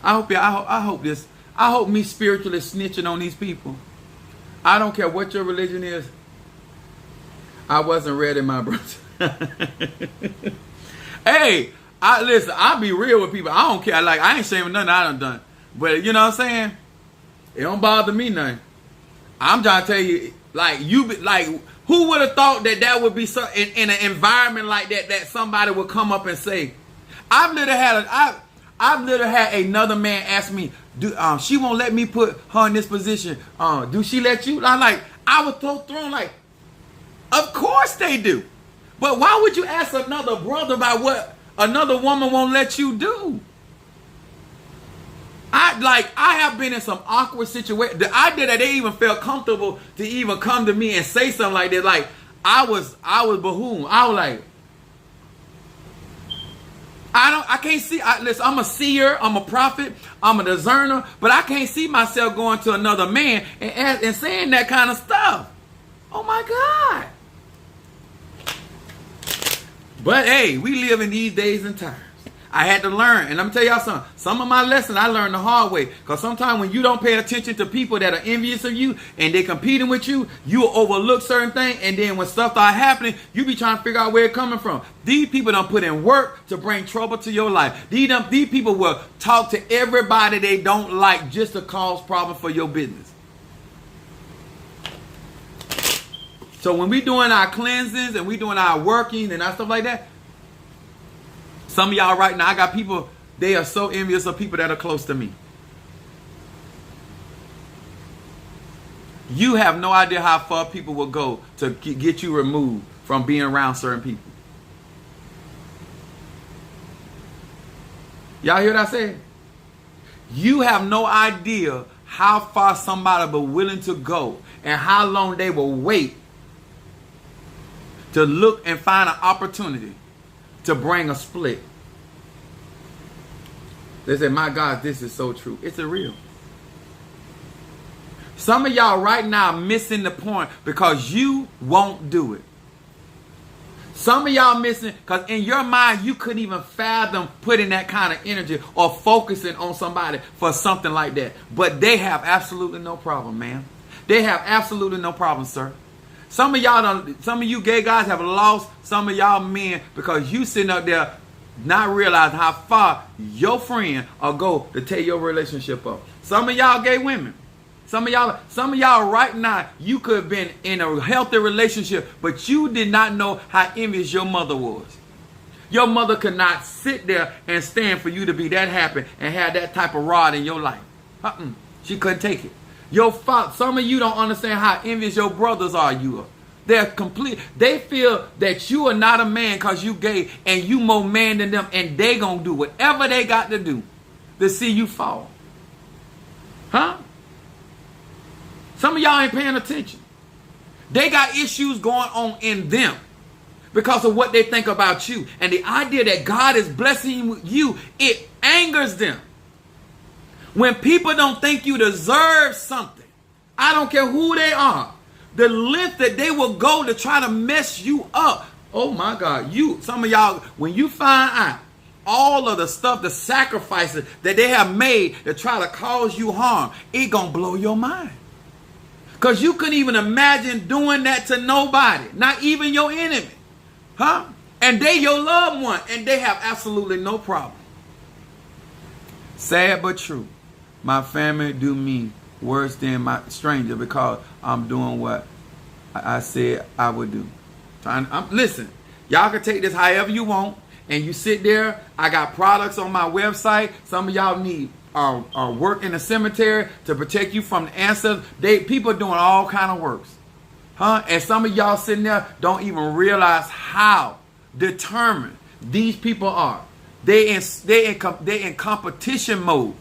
I hope me spiritually snitching on these people. I don't care what your religion is. I wasn't ready, my brother. Hey, listen, I'll be real with people. I don't care. Like, I ain't shaming nothing I done. But you know what I'm saying? It don't bother me nothing. I'm trying to tell you, like, who would have thought that would be so in an environment like that somebody would come up and say, I've literally had another man ask me, she won't let me put her in this position. Do she let you? I was so thrown, like, of course they do. But why would you ask another brother about what another woman won't let you do? I have been in some awkward situations. The idea that they even felt comfortable to even come to me and say something like that, like I was behoom. I was like, I can't see. Listen, I'm a seer, I'm a prophet, I'm a discerner, but I can't see myself going to another man and saying that kind of stuff. Oh my God. But hey, we live in these days and times. I had to learn. And I'm going to tell y'all something. Some of my lessons I learned the hard way. Because sometimes when you don't pay attention to people that are envious of you and they're competing with you, you will overlook certain things. And then when stuff starts happening, you be trying to figure out where it's coming from. These people don't put in work to bring trouble to your life. These people will talk to everybody they don't like just to cause problems for your business. So when we doing our cleansings and we doing our working and our stuff like that, some of y'all right now, I got people, they are so envious of people that are close to me. You have no idea how far people will go to get you removed from being around certain people. Y'all hear what I said? You have no idea how far somebody will be willing to go and how long they will wait to look and find an opportunity to bring a split. They say, my God, this is so true. It's a real. Some of y'all right now are missing the point because you won't do it. Some of y'all missing because in your mind you couldn't even fathom putting that kind of energy or focusing on somebody for something like that. But they have absolutely no problem, man. They have absolutely no problem, sir. Some of you gay guys have lost some of y'all men because you sitting up there not realizing how far your friend will go to tear your relationship up. Some of y'all gay women, some of y'all right now, you could have been in a healthy relationship, but you did not know how envious your mother was. Your mother could not sit there and stand for you to be that happy and have that type of rod in your life. She couldn't take it. Some of you don't understand how envious your brothers are. They feel that you are not a man because you gay and you more man than them, and they gonna do whatever they got to do to see you fall. Huh? Some of y'all ain't paying attention. They got issues going on in them because of what they think about you. And the idea that God is blessing you, it angers them. When people don't think you deserve something, I don't care who they are, the length that they will go to try to mess you up. Oh my God, some of y'all, when you find out all of the stuff, the sacrifices that they have made to try to cause you harm, it gonna blow your mind. Because you couldn't even imagine doing that to nobody, not even your enemy. Huh? And they your loved one, and they have absolutely no problem. Sad but true. My family do me worse than my stranger because I'm doing what I said I would do. Listen, y'all can take this however you want, and you sit there. I got products on my website. Some of y'all need work in the cemetery to protect you from the ancestors. People doing all kind of works, huh? And some of y'all sitting there don't even realize how determined these people are. They in competition mode.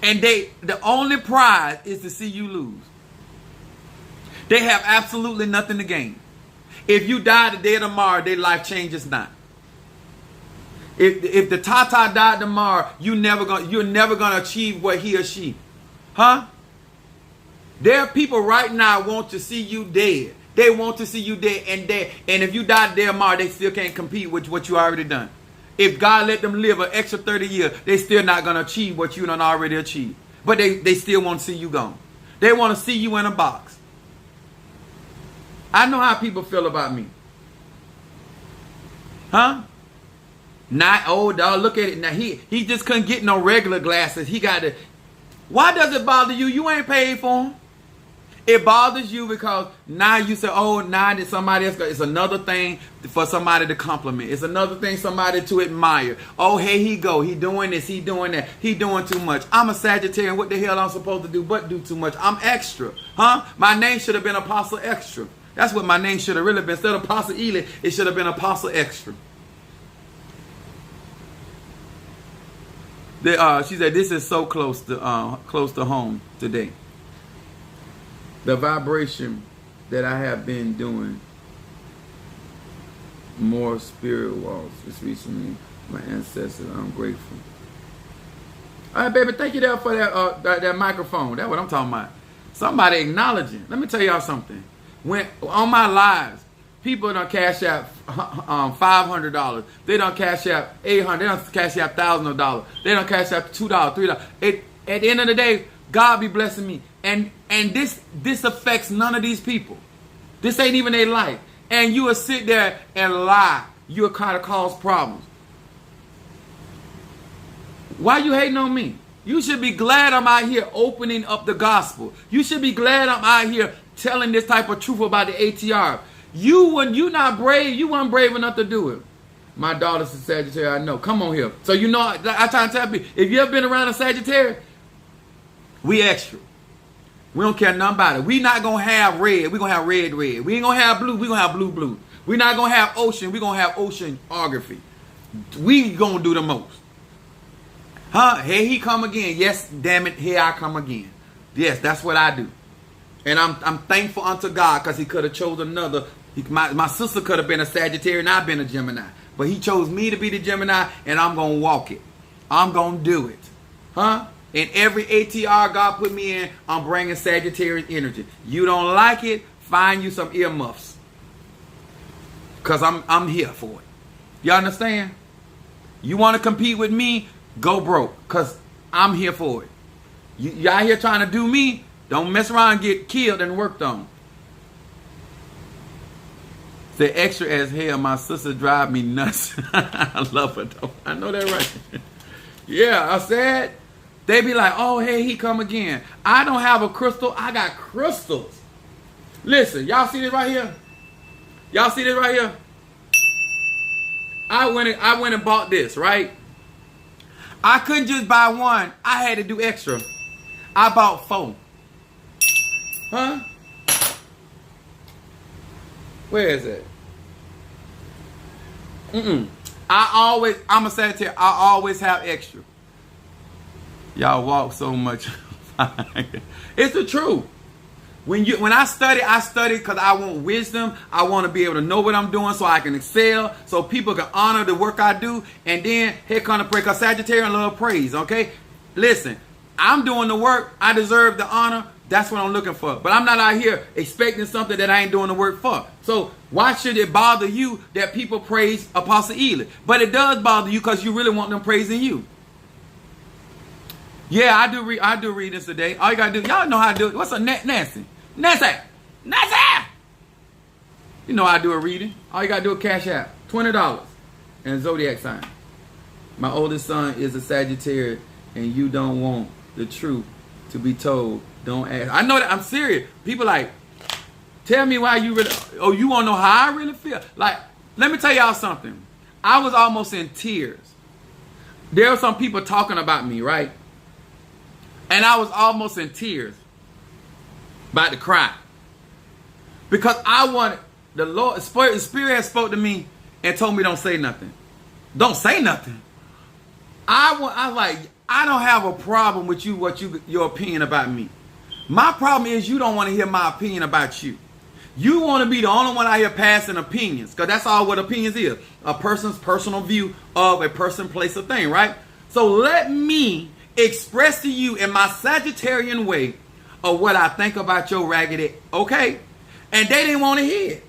And the only prize is to see you lose. They have absolutely nothing to gain. If you die today or tomorrow, their life changes not. If the Tata died tomorrow, you're never gonna achieve what he or she. Huh? There are people right now want to see you dead. They want to see you dead and if you die today or tomorrow, they still can't compete with what you already done. If God let them live an extra 30 years, they still not gonna achieve what you done already achieved. But they still want to see you gone. They want to see you in a box. I know how people feel about me. Huh? Not old dog. Look at it now. He just couldn't get no regular glasses. He got to. Why does it bother you? You ain't paid for them. It bothers you because now you say, oh, now that somebody else got, it's another thing for somebody to compliment. It's another thing somebody to admire. Oh, hey, he go. He doing this. He doing that. He doing too much. I'm a Sagittarian. What the hell I'm supposed to do but do too much? I'm extra. Huh? My name should have been Apostle Extra. That's what my name should have really been. Instead of Apostle Ely, it should have been Apostle Extra. She said, this is so close to home today. The vibration that I have been doing more spirit walks just recently. My ancestors, I'm grateful. All right, baby, thank you there for that microphone. That's what I'm talking about. Somebody acknowledging. Let me tell y'all something. When on my lives, people don't cash out $500. They don't cash out $800. They don't cash out $1,000. They don't cash out $2, $3. At the end of the day, God be blessing me, and this affects none of these people. This ain't even their life, and you will sit there and lie. You will kind of cause problems. Why you hating on me? You should be glad I'm out here opening up the gospel. You should be glad I'm out here telling this type of truth about the ATR. When you not brave, you weren't brave enough to do it. My daughter's a Sagittarius, I know. Come on here. So you know, I try to tell people, if you ever been around a Sagittarius, we extra. We don't care nothing about it. We not going to have red. We going to have red. We ain't going to have blue. We going to have blue. We not going to have ocean. We going to have oceanography. We going to do the most. Huh? Here he come again. Yes, damn it. Here I come again. Yes, that's what I do. And I'm thankful unto God because he could have chosen another. My sister could have been a Sagittarius and I've been a Gemini. But he chose me to be the Gemini and I'm going to walk it. I'm going to do it. Huh? In every ATR God put me in, I'm bringing Sagittarius energy. You don't like it, find you some earmuffs. Because I'm here for it. You understand? You want to compete with me? Go broke. Because I'm here for it. You out here trying to do me? Don't mess around and get killed and worked on. Say extra as hell. My sister drive me nuts. I love her though. I know that right. Yeah, I said. They be like, oh, hey, he come again. I don't have a crystal. I got crystals. Listen, y'all see this right here? Y'all see this right here? I went and bought this, right? I couldn't just buy one. I had to do extra. I bought 4. Huh? Where is it? I'm a Sagittarius. I always have extra. Y'all walk so much. It's the truth. When I study because I want wisdom. I want to be able to know what I'm doing so I can excel, so people can honor the work I do. And then here come the praise, because Sagittarian love praise, okay? Listen, I'm doing the work. I deserve the honor. That's what I'm looking for. But I'm not out here expecting something that I ain't doing the work for. So why should it bother you that people praise Apostle Ely? But it does bother you because you really want them praising you. Yeah, I do read this today. All you gotta do, y'all know how to do it. What's up, Nancy? Nancy! You know how I do a reading. All you gotta do is cash out $20 and zodiac sign. My oldest son is a Sagittarius, and you don't want the truth to be told. Don't ask. I know that. I'm serious. People like, tell me why you really. Oh, you want to know how I really feel? Like, let me tell y'all something. I was almost in tears. There were some people talking about me, right? And I was almost in tears, about to cry, because I wanted the Lord. Spirit had spoke to me and told me don't say nothing. Don't say nothing. I was like, I don't have a problem with you, your opinion about me. My problem is you don't want to hear my opinion about you. You want to be the only one out here passing opinions, because that's all what opinions is. A person's personal view of a person, place, or thing, right? So let me express to you in my Sagittarian way of what I think about your raggedy, okay? And they didn't want to hear it.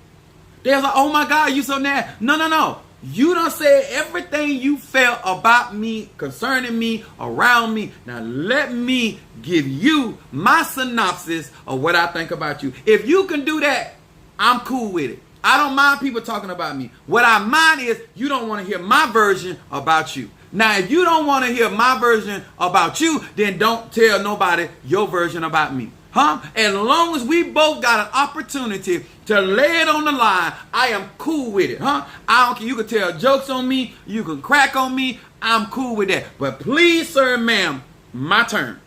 They was like, oh my God, you so nasty. No. You done said everything you felt about me, concerning me, around me. Now let me give you my synopsis of what I think about you. If you can do that, I'm cool with it. I don't mind people talking about me. What I mind is you don't want to hear my version about you. Now, if you don't want to hear my version about you, then don't tell nobody your version about me. Huh? As long as we both got an opportunity to lay it on the line, I am cool with it. Huh? I don't care. You can tell jokes on me. You can crack on me. I'm cool with that. But please, sir, ma'am, my turn.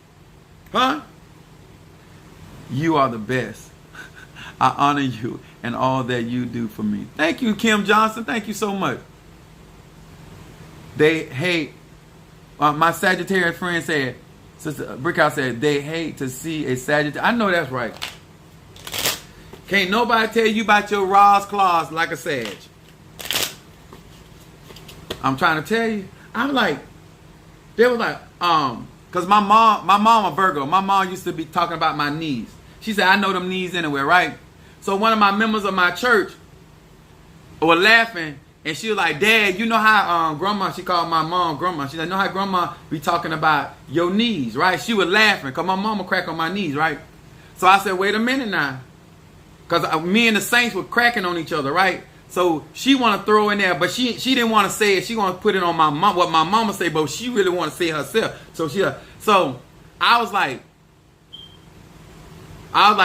Huh? You are the best. I honor you and all that you do for me. Thank you, Kim Johnson. Thank you so much. They hate, my Sagittarian friend said, Sister Brickhouse said, they hate to see a Sagittarius. I know that's right. Can't nobody tell you about your Ross claws like a Sag. I'm trying to tell you. I'm like, they was like, because my mom a Virgo. My mom used to be talking about my knees. She said, I know them knees anywhere, right? So one of my members of my church were laughing. And she was like, Dad, you know how grandma, she called my mom grandma. She said, know how grandma be talking about your knees, right? She was laughing because my mama crack on my knees, right? So I said, wait a minute now. Because me and the saints were cracking on each other, right? So she want to throw in there, but she didn't want to say it. She want to put it on my mom, what my mama say, but she really want to say it herself. So I was like,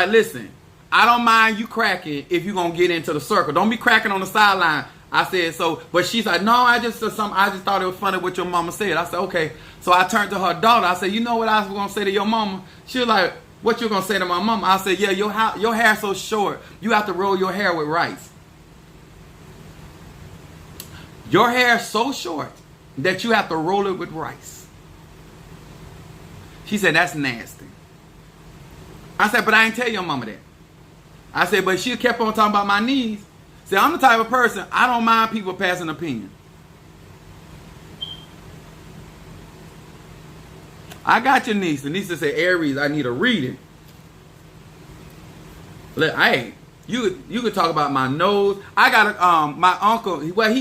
listen, I don't mind you cracking if you're going to get into the circle. Don't be cracking on the sideline. I said, so, but she's like, no, I just thought it was funny what your mama said. I said, okay. So I turned to her daughter. I said, you know what I was going to say to your mama? She was like, what you going to say to my mama? I said, yeah, your hair's so short. You have to roll your hair with rice. Your hair's so short that you have to roll it with rice. She said, that's nasty. I said, but I ain't tell your mama that. I said, but she kept on talking about my knees. See, I'm the type of person, I don't mind people passing opinion. I got your niece. The niece said, Aries, I need a reading. Look, hey, you can talk about my nose. I got my uncle. Well,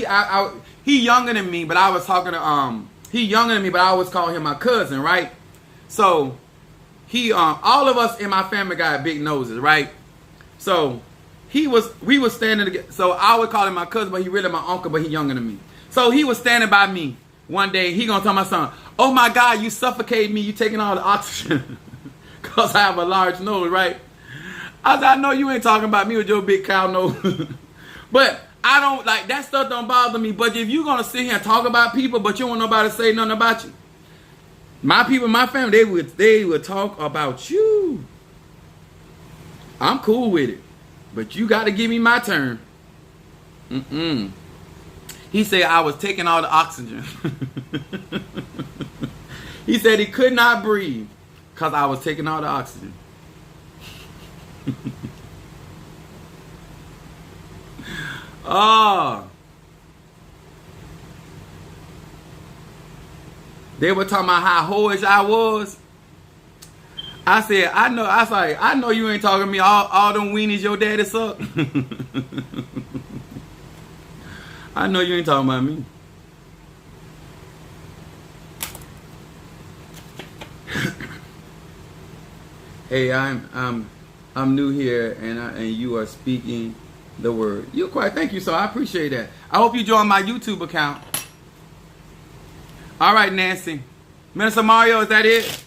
he younger than me, but I was talking to he younger than me, but I always call him my cousin, right? So he all of us in my family got big noses, right? So we was standing together. So I would call him my cousin, but he really my uncle, but he younger than me. So he was standing by me one day. He gonna tell my son, oh my God, you suffocate me. You taking all the oxygen. Because I have a large nose, right? I said, I know you ain't talking about me with your big cow nose. But I don't, like, that stuff don't bother me. But if you're gonna sit here and talk about people, but you don't want nobody to say nothing about you. My people, my family, they would talk about you. I'm cool with it. But you got to give me my turn. He said I was taking all the oxygen. He said he could not breathe because I was taking all the oxygen. Oh. They were talking about how hoish I was. I said, I know you ain't talking to me. All them weenies your daddy suck. I know you ain't talking about me. Hey, I'm new here, and you are speaking the word. You're quite. Thank you, so I appreciate that. I hope you join my YouTube account. All right, Nancy. Minister Mario, is that it?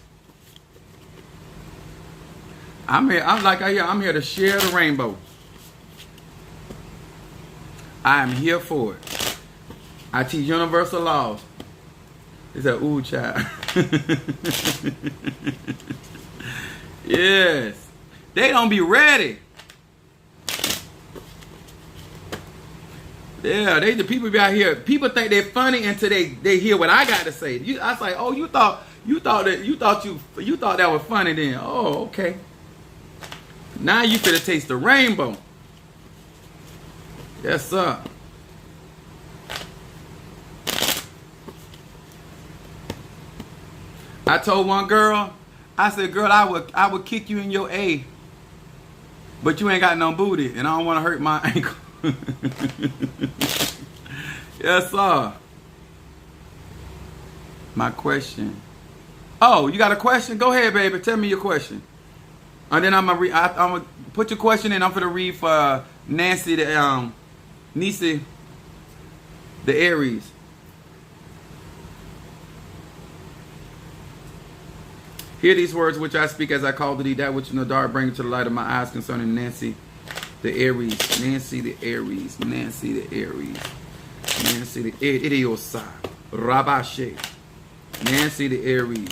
I'm here. I'm here to share the rainbow. I am here for it. I teach universal laws. It's a ooh child. Yes. They don't be ready. Yeah, the people be out here. People think they're funny until they hear what I got to say. I was like, oh, you thought You thought that was funny then. Oh, okay. Now you finna taste the rainbow. Yes, sir. I told one girl, I said, girl, I would kick you in your A, but you ain't got no booty, and I don't want to hurt my ankle. Yes, sir. My question. Oh, you got a question? Go ahead, baby. Tell me your question. And then I'm gonna put your question in. I'm gonna read for Nancy, Nisi, the Aries. Hear these words which I speak as I call to thee, that which in the dark bring to the light of my eyes, concerning Nancy, the Aries. Nancy, the Aries. Nancy, the Aries. Nancy, the Idiosa. Rabashe. Nancy, the Aries.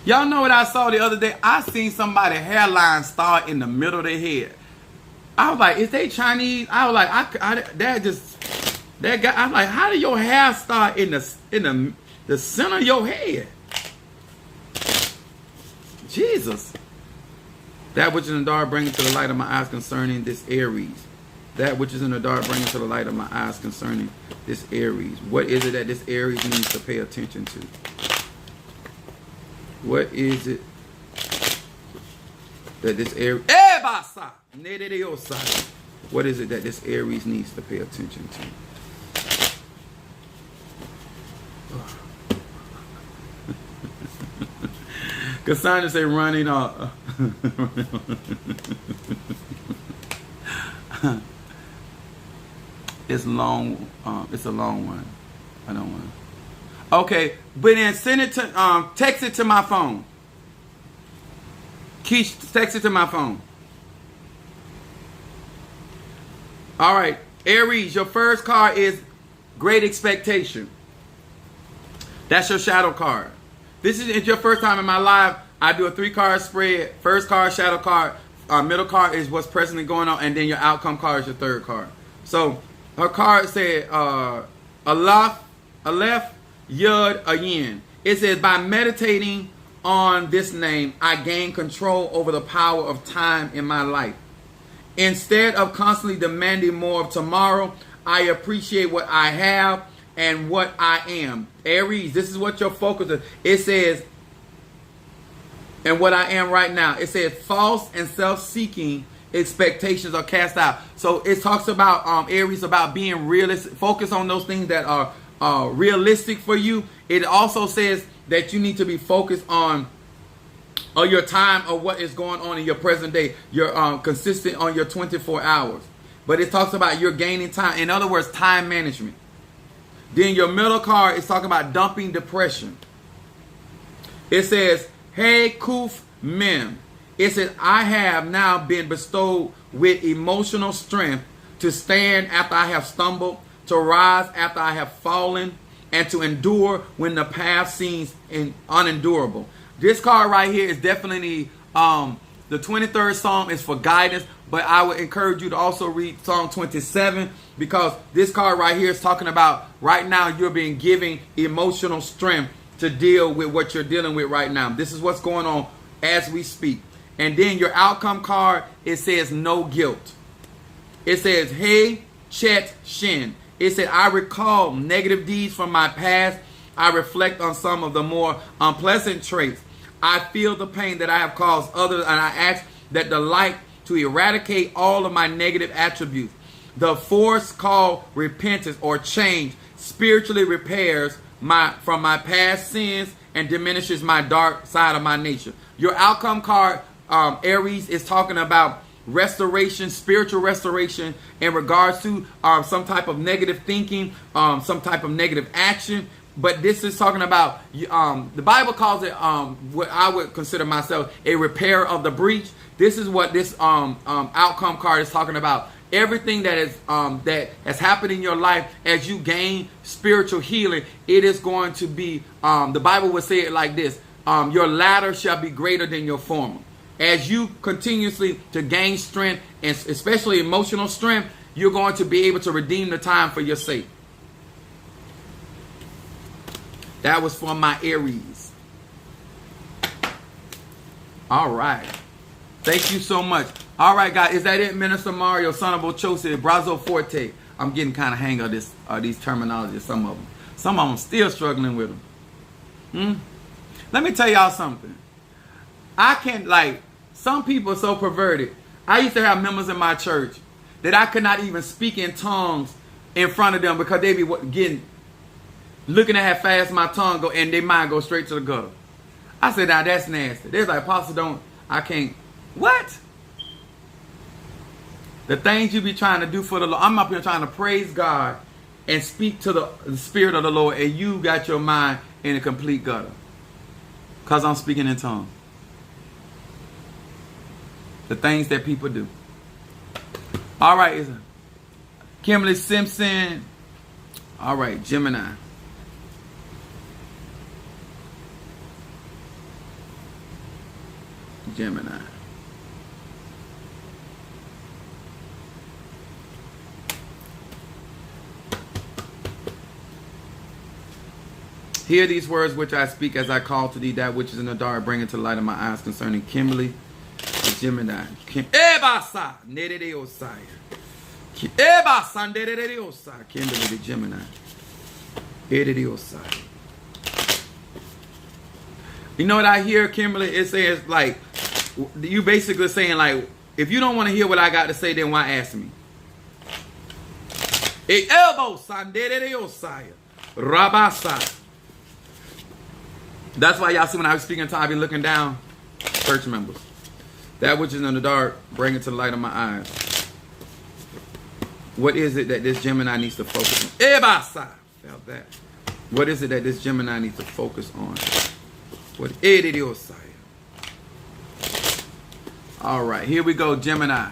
Y'all know what I saw the other day? I seen somebody hairline start in the middle of their head. I was like, is they Chinese? I was like, that guy. I'm like, how did your hair start in the center of your head? Jesus. That which is in the dark bring it to the light of my eyes, concerning this Aries. That which is in the dark bring it to the light of my eyes, concerning this Aries. What is it that this Aries needs to pay attention to? What is it that this Aries... What is it that this Aries needs to pay attention to? Cassandra say running off. It's long. It's a long one. I don't want to. Okay, but then send it to text it to my phone. Keish, text it to my phone. All right, Aries, your first card is Great Expectation. That's your shadow card. This is your first time in my live. I do a 3-card spread. First card, shadow card. Middle card is what's presently going on, and then your outcome card is your third card. So her card said Aleph, Yud, Ayin. It says, by meditating on this name, I gain control over the power of time in my life. Instead of constantly demanding more of tomorrow, I appreciate what I have and what I am. Aries, this is what your focus is. It says, and what I am right now. It says, false and self-seeking expectations are cast out. So it talks about Aries, about being realistic. Focus on those things that are realistic for you. It also says that you need to be focused on your time or what is going on in your present day. You're consistent on your 24 hours. But it talks about you're gaining time. In other words, time management. Then your middle card is talking about dumping depression. It says, hey, Kuf Mem. It says, I have now been bestowed with emotional strength to stand after I have stumbled, to rise after I have fallen, and to endure when the path seems unendurable. This card right here is definitely, the 23rd Psalm is for guidance, but I would encourage you to also read Psalm 27, because this card right here is talking about right now you're being given emotional strength to deal with what you're dealing with right now. This is what's going on as we speak. And then your outcome card, it says no guilt. It says, hey, Chet Shin. It said, I recall negative deeds from my past. I reflect on some of the more unpleasant traits. I feel the pain that I have caused others, and I ask that the light to eradicate all of my negative attributes. The force called repentance or change spiritually repairs from my past sins and diminishes my dark side of my nature. Your outcome card, Aries, is talking about restoration, spiritual restoration in regards to some type of negative thinking, some type of negative action. But this is talking about, the Bible calls it what I would consider myself a repair of the breach. This is what this outcome card is talking about. Everything that is that has happened in your life, as you gain spiritual healing, it is going to be, the Bible would say it like this, your latter shall be greater than your former. As you continuously to gain strength, and especially emotional strength, you're going to be able to redeem the time for your sake. That was for my Aries. All right. Thank you so much. All right, guys. Is that it, Minister Mario, son of Ochosi, Brazo Forte? I'm getting kind of hang of this, these terminologies, some of them. Some of them still struggling with them. Let me tell y'all something. I can't, like, some people are so perverted. I used to have members in my church that I could not even speak in tongues in front of them because they be looking at how fast my tongue go and their mind go straight to the gutter. I said, now that's nasty. They're like, Apostle, I can't. What? The things you be trying to do for the Lord. I'm up here trying to praise God and speak to the Spirit of the Lord, and you got your mind in a complete gutter because I'm speaking in tongues. The things that people do. All right, Kimberly Simpson. All right, Gemini. Gemini. Hear these words which I speak as I call to thee that which is in the dark, bring it to the light of my eyes concerning Kimberly, the Gemini. Kimberly the Gemini. You know what I hear, Kimberly? It says, like, you basically saying, like, if you don't want to hear what I got to say, then why ask me? That's why y'all see when I was speaking to I be looking down, church members. That which is in the dark, bring it to the light of my eyes. What is it that this Gemini needs to focus on? Felt that. What is it that this Gemini needs to focus on? What? All right, here we go, Gemini.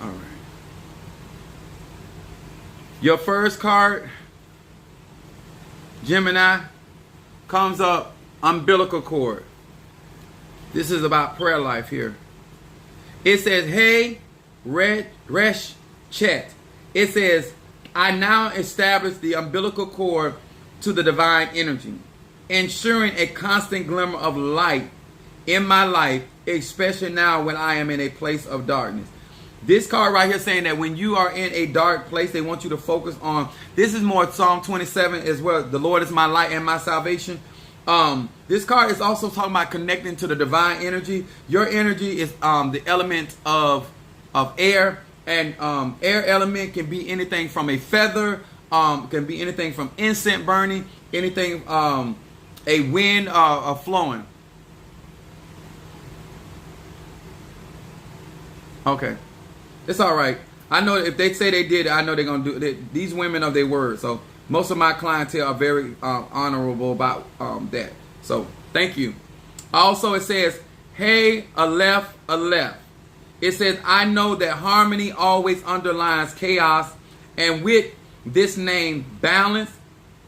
All right. Your first card, Gemini, comes up umbilical cord. This is about prayer life here. It says, hey, Resh Chet. It says, I now establish the umbilical cord to the divine energy, ensuring a constant glimmer of light in my life, especially now when I am in a place of darkness. This card right here saying that when you are in a dark place, they want you to focus on, this is more Psalm 27 as well. The Lord is my light and my salvation. This card is also talking about connecting to the divine energy. Your energy is the element of air, and air element can be anything from a feather, can be anything from incense burning, anything a wind flowing. Okay, it's all right. I know if they say they did it, I know they're gonna do it. These women of their word, so. Most of my clientele are very honorable about that. So, thank you. Also, it says, hey, Aleph, Aleph. It says, I know that harmony always underlines chaos. And with this name, balance,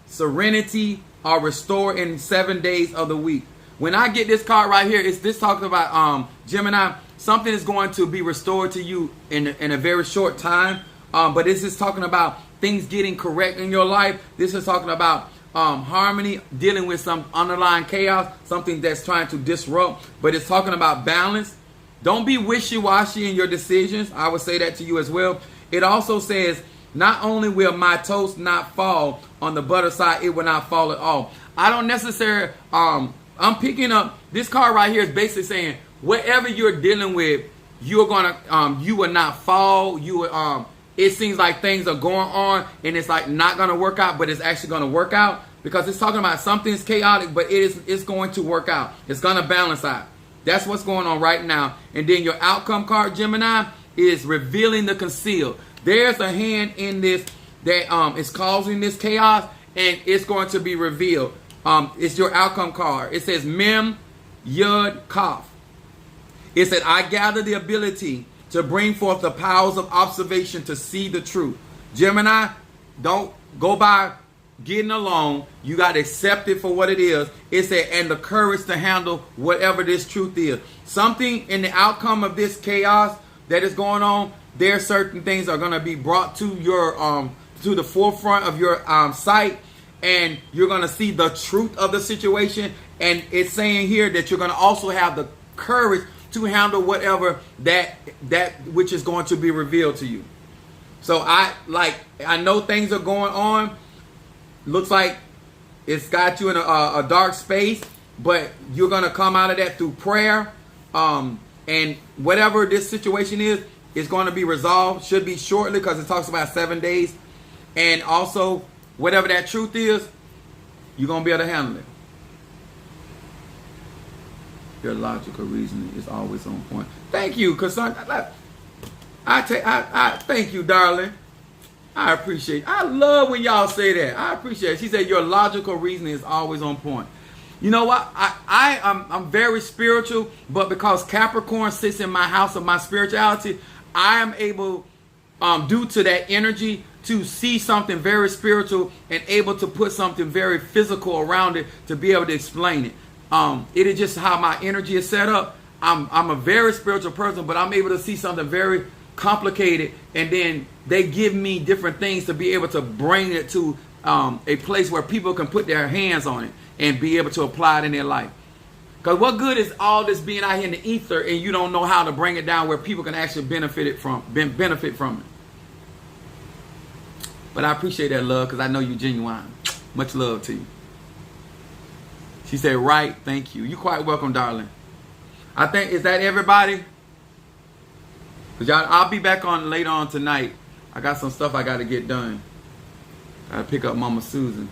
serenity are restored in 7 days of the week. When I get this card right here, it's this talking about Gemini. Something is going to be restored to you in a very short time. But this is talking about things getting correct in your life. This is talking about harmony, dealing with some underlying chaos, something that's trying to disrupt. But it's talking about balance. Don't be wishy-washy in your decisions. I would say that to you as well. It also says, not only will my toast not fall on the butter side, it will not fall at all. I don't necessarily, I'm picking up, this card right here is basically saying, whatever you're dealing with, you're going to, you will not fall. You will, it seems like things are going on and it's like not going to work out, but it's actually going to work out because it's talking about something's chaotic, but it's going to work out. It's going to balance out. That's what's going on right now. And then your outcome card, Gemini, is revealing the concealed. There's a hand in this that is causing this chaos, and it's going to be revealed. It's your outcome card. It says Mem Yud Kaf. It said, I gather the ability to bring forth the powers of observation to see the truth. Gemini, don't go by getting along. You got to accept it for what it is. It said, and the courage to handle whatever this truth is. Something in the outcome of this chaos that is going on, there are certain things are going to be brought to your to the forefront of your sight, and you're going to see the truth of the situation. And it's saying here that you're going to also have the courage to handle whatever that which is going to be revealed to you. So I know things are going on. Looks like it's got you in a dark space, but you're going to come out of that through prayer. And whatever this situation is going to be resolved. Should be shortly, because it talks about 7 days. And also, whatever that truth is, you're going to be able to handle it. Your logical reasoning is always on point. Thank you, Cassandra. I thank you, darling. I appreciate it. I love when y'all say that. I appreciate it. She said your logical reasoning is always on point. You know what? I'm very spiritual, but because Capricorn sits in my house of my spirituality, I am able, due to that energy, to see something very spiritual and able to put something very physical around it to be able to explain it. It is just how my energy is set up. I'm a very spiritual person, but I'm able to see something very complicated, and then they give me different things to be able to bring it to a place where people can put their hands on it and be able to apply it in their life. Because what good is all this being out here in the ether and you don't know how to bring it down where people can actually benefit from it? But I appreciate that, love, because I know you're genuine. Much love to you. She said, right, thank you. You're quite welcome, darling. I think, is that everybody? Y'all, I'll be back on later on tonight. I got some stuff I got to get done. I got to pick up Mama Susan.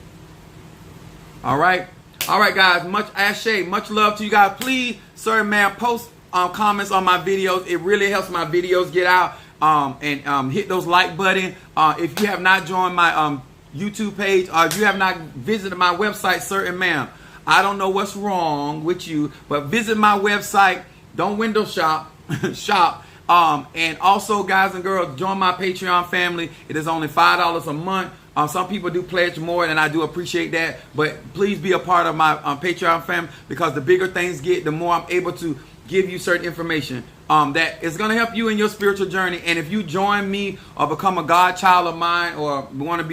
All right. All right, guys. Much ashe. Much love to you guys. Please, sir, man, post comments on my videos. It really helps my videos get out. And hit those like button. If you have not joined my YouTube page, or if you have not visited my website, sir and ma'am, I don't know what's wrong with you, but visit my website. Don't window shop. Shop. And also, guys and girls, join my Patreon family. It is only $5 a month. Some people do pledge more, and I do appreciate that. But please be a part of my Patreon family, because the bigger things get, the more I'm able to give you certain information that is going to help you in your spiritual journey. And if you join me or become a godchild of mine, or want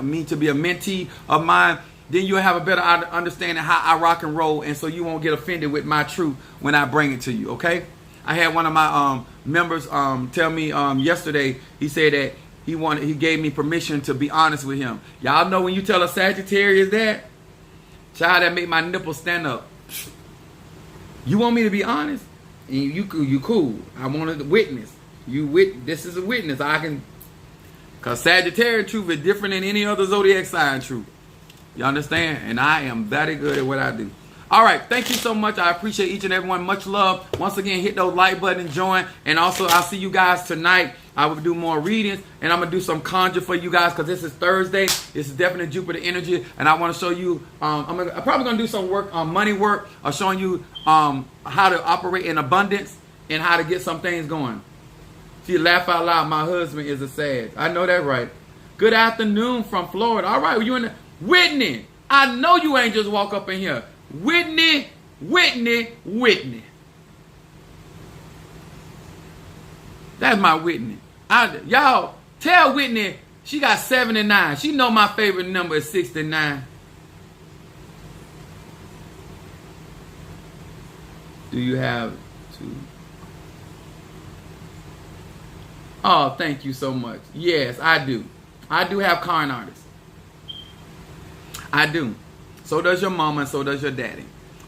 me to be a mentee of mine, then you'll have a better understanding how I rock and roll, and so you won't get offended with my truth when I bring it to you. Okay? I had one of my members tell me yesterday. He said that he gave me permission to be honest with him. Y'all know when you tell a Sagittarius that, child, that make my nipples stand up. You want me to be honest? You cool. I wanted to witness. This is a witness. I can, because Sagittarius truth is different than any other zodiac sign truth. You understand? And I am very good at what I do. All right. Thank you so much. I appreciate each and every one. Much love. Once again, hit those like button and join. And also, I'll see you guys tonight. I will do more readings, and I'm going to do some conjure for you guys, because this is Thursday. This is definitely Jupiter energy, and I want to show you, I'm probably going to do some work on money work, or showing you how to operate in abundance and how to get some things going. See, laugh out loud. My husband is a Sag. I know that, right? Good afternoon from Florida. All right, you in the Whitney. I know you ain't just walk up in here. Whitney. That's my Whitney. Y'all tell Whitney she got 79. She know my favorite number is 69. Do you have to? Oh, thank you so much. Yes, I do. I do have con artists. I do. So does your mama, and so does your daddy.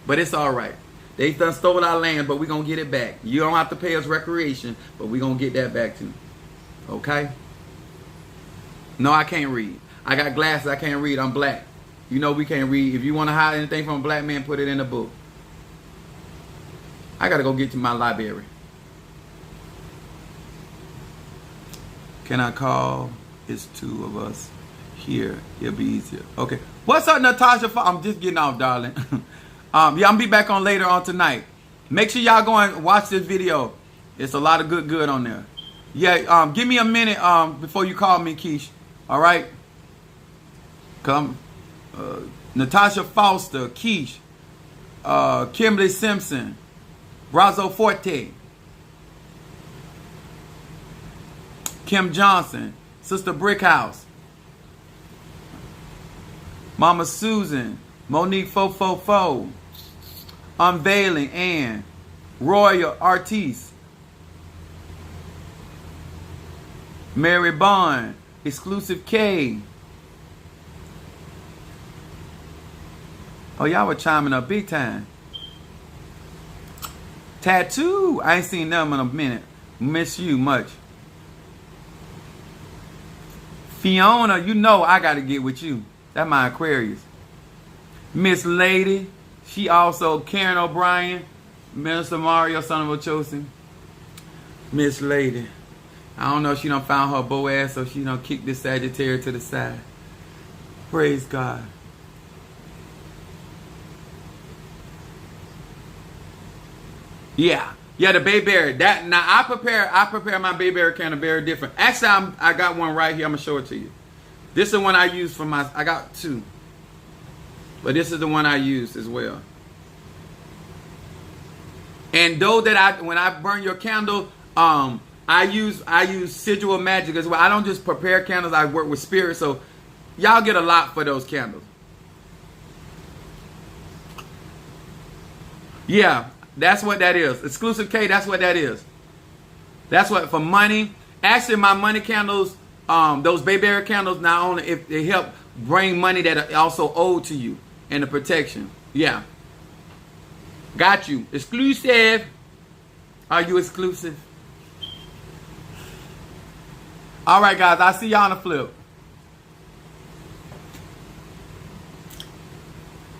But it's all right. They done stole our land, but we're going to get it back. You don't have to pay us recreation, but we're going to get that back too. Okay? No, I can't read. I got glasses. I can't read. I'm black. You know we can't read. If you want to hide anything from a black man, put it in a book. I got to go get to my library. Can I call? It's two of us here. It'll be easier. Okay. What's up, Natasha? I'm just getting off, darling. Yeah, I'm be back on later on tonight. Make sure y'all go and watch this video. It's a lot of good on there. Yeah, give me a minute before you call me, Keish. All right? Come. Natasha Foster, Keish, Kimberly Simpson, Razzo Forte, Kim Johnson, Sister Brickhouse, Mama Susan, Monique 444, Unveiling Ann, Royal Artiste, Mary Bond, Exclusive K. Oh, y'all were chiming up big time. Tattoo. I ain't seen them in a minute. Miss you much. Fiona, you know I got to get with you. That's my Aquarius. Miss Lady. She also Karen O'Brien. Minister Mario, son of Ochosen. Miss Lady. I don't know if she done found her Boaz, so she done kicked this Sagittarius to the side. Praise God. Yeah, the Bayberry. That now I prepare my Bayberry candle very different. Actually, I got one right here. I'm gonna show it to you. This is the one I use for my. I got two, but this is the one I use as well. And though that when I burn your candle, I use Sigil Magic as well. I don't just prepare candles. I work with spirit, so y'all get a lot for those candles. Yeah. That's what that is. Exclusive K, that's what that is. That's what for money. Actually, my money candles, those Bayberry candles, not only if they help bring money that are also owed to you and the protection. Yeah. Got you. Exclusive. Are you exclusive? All right, guys. I'll see y'all on the flip.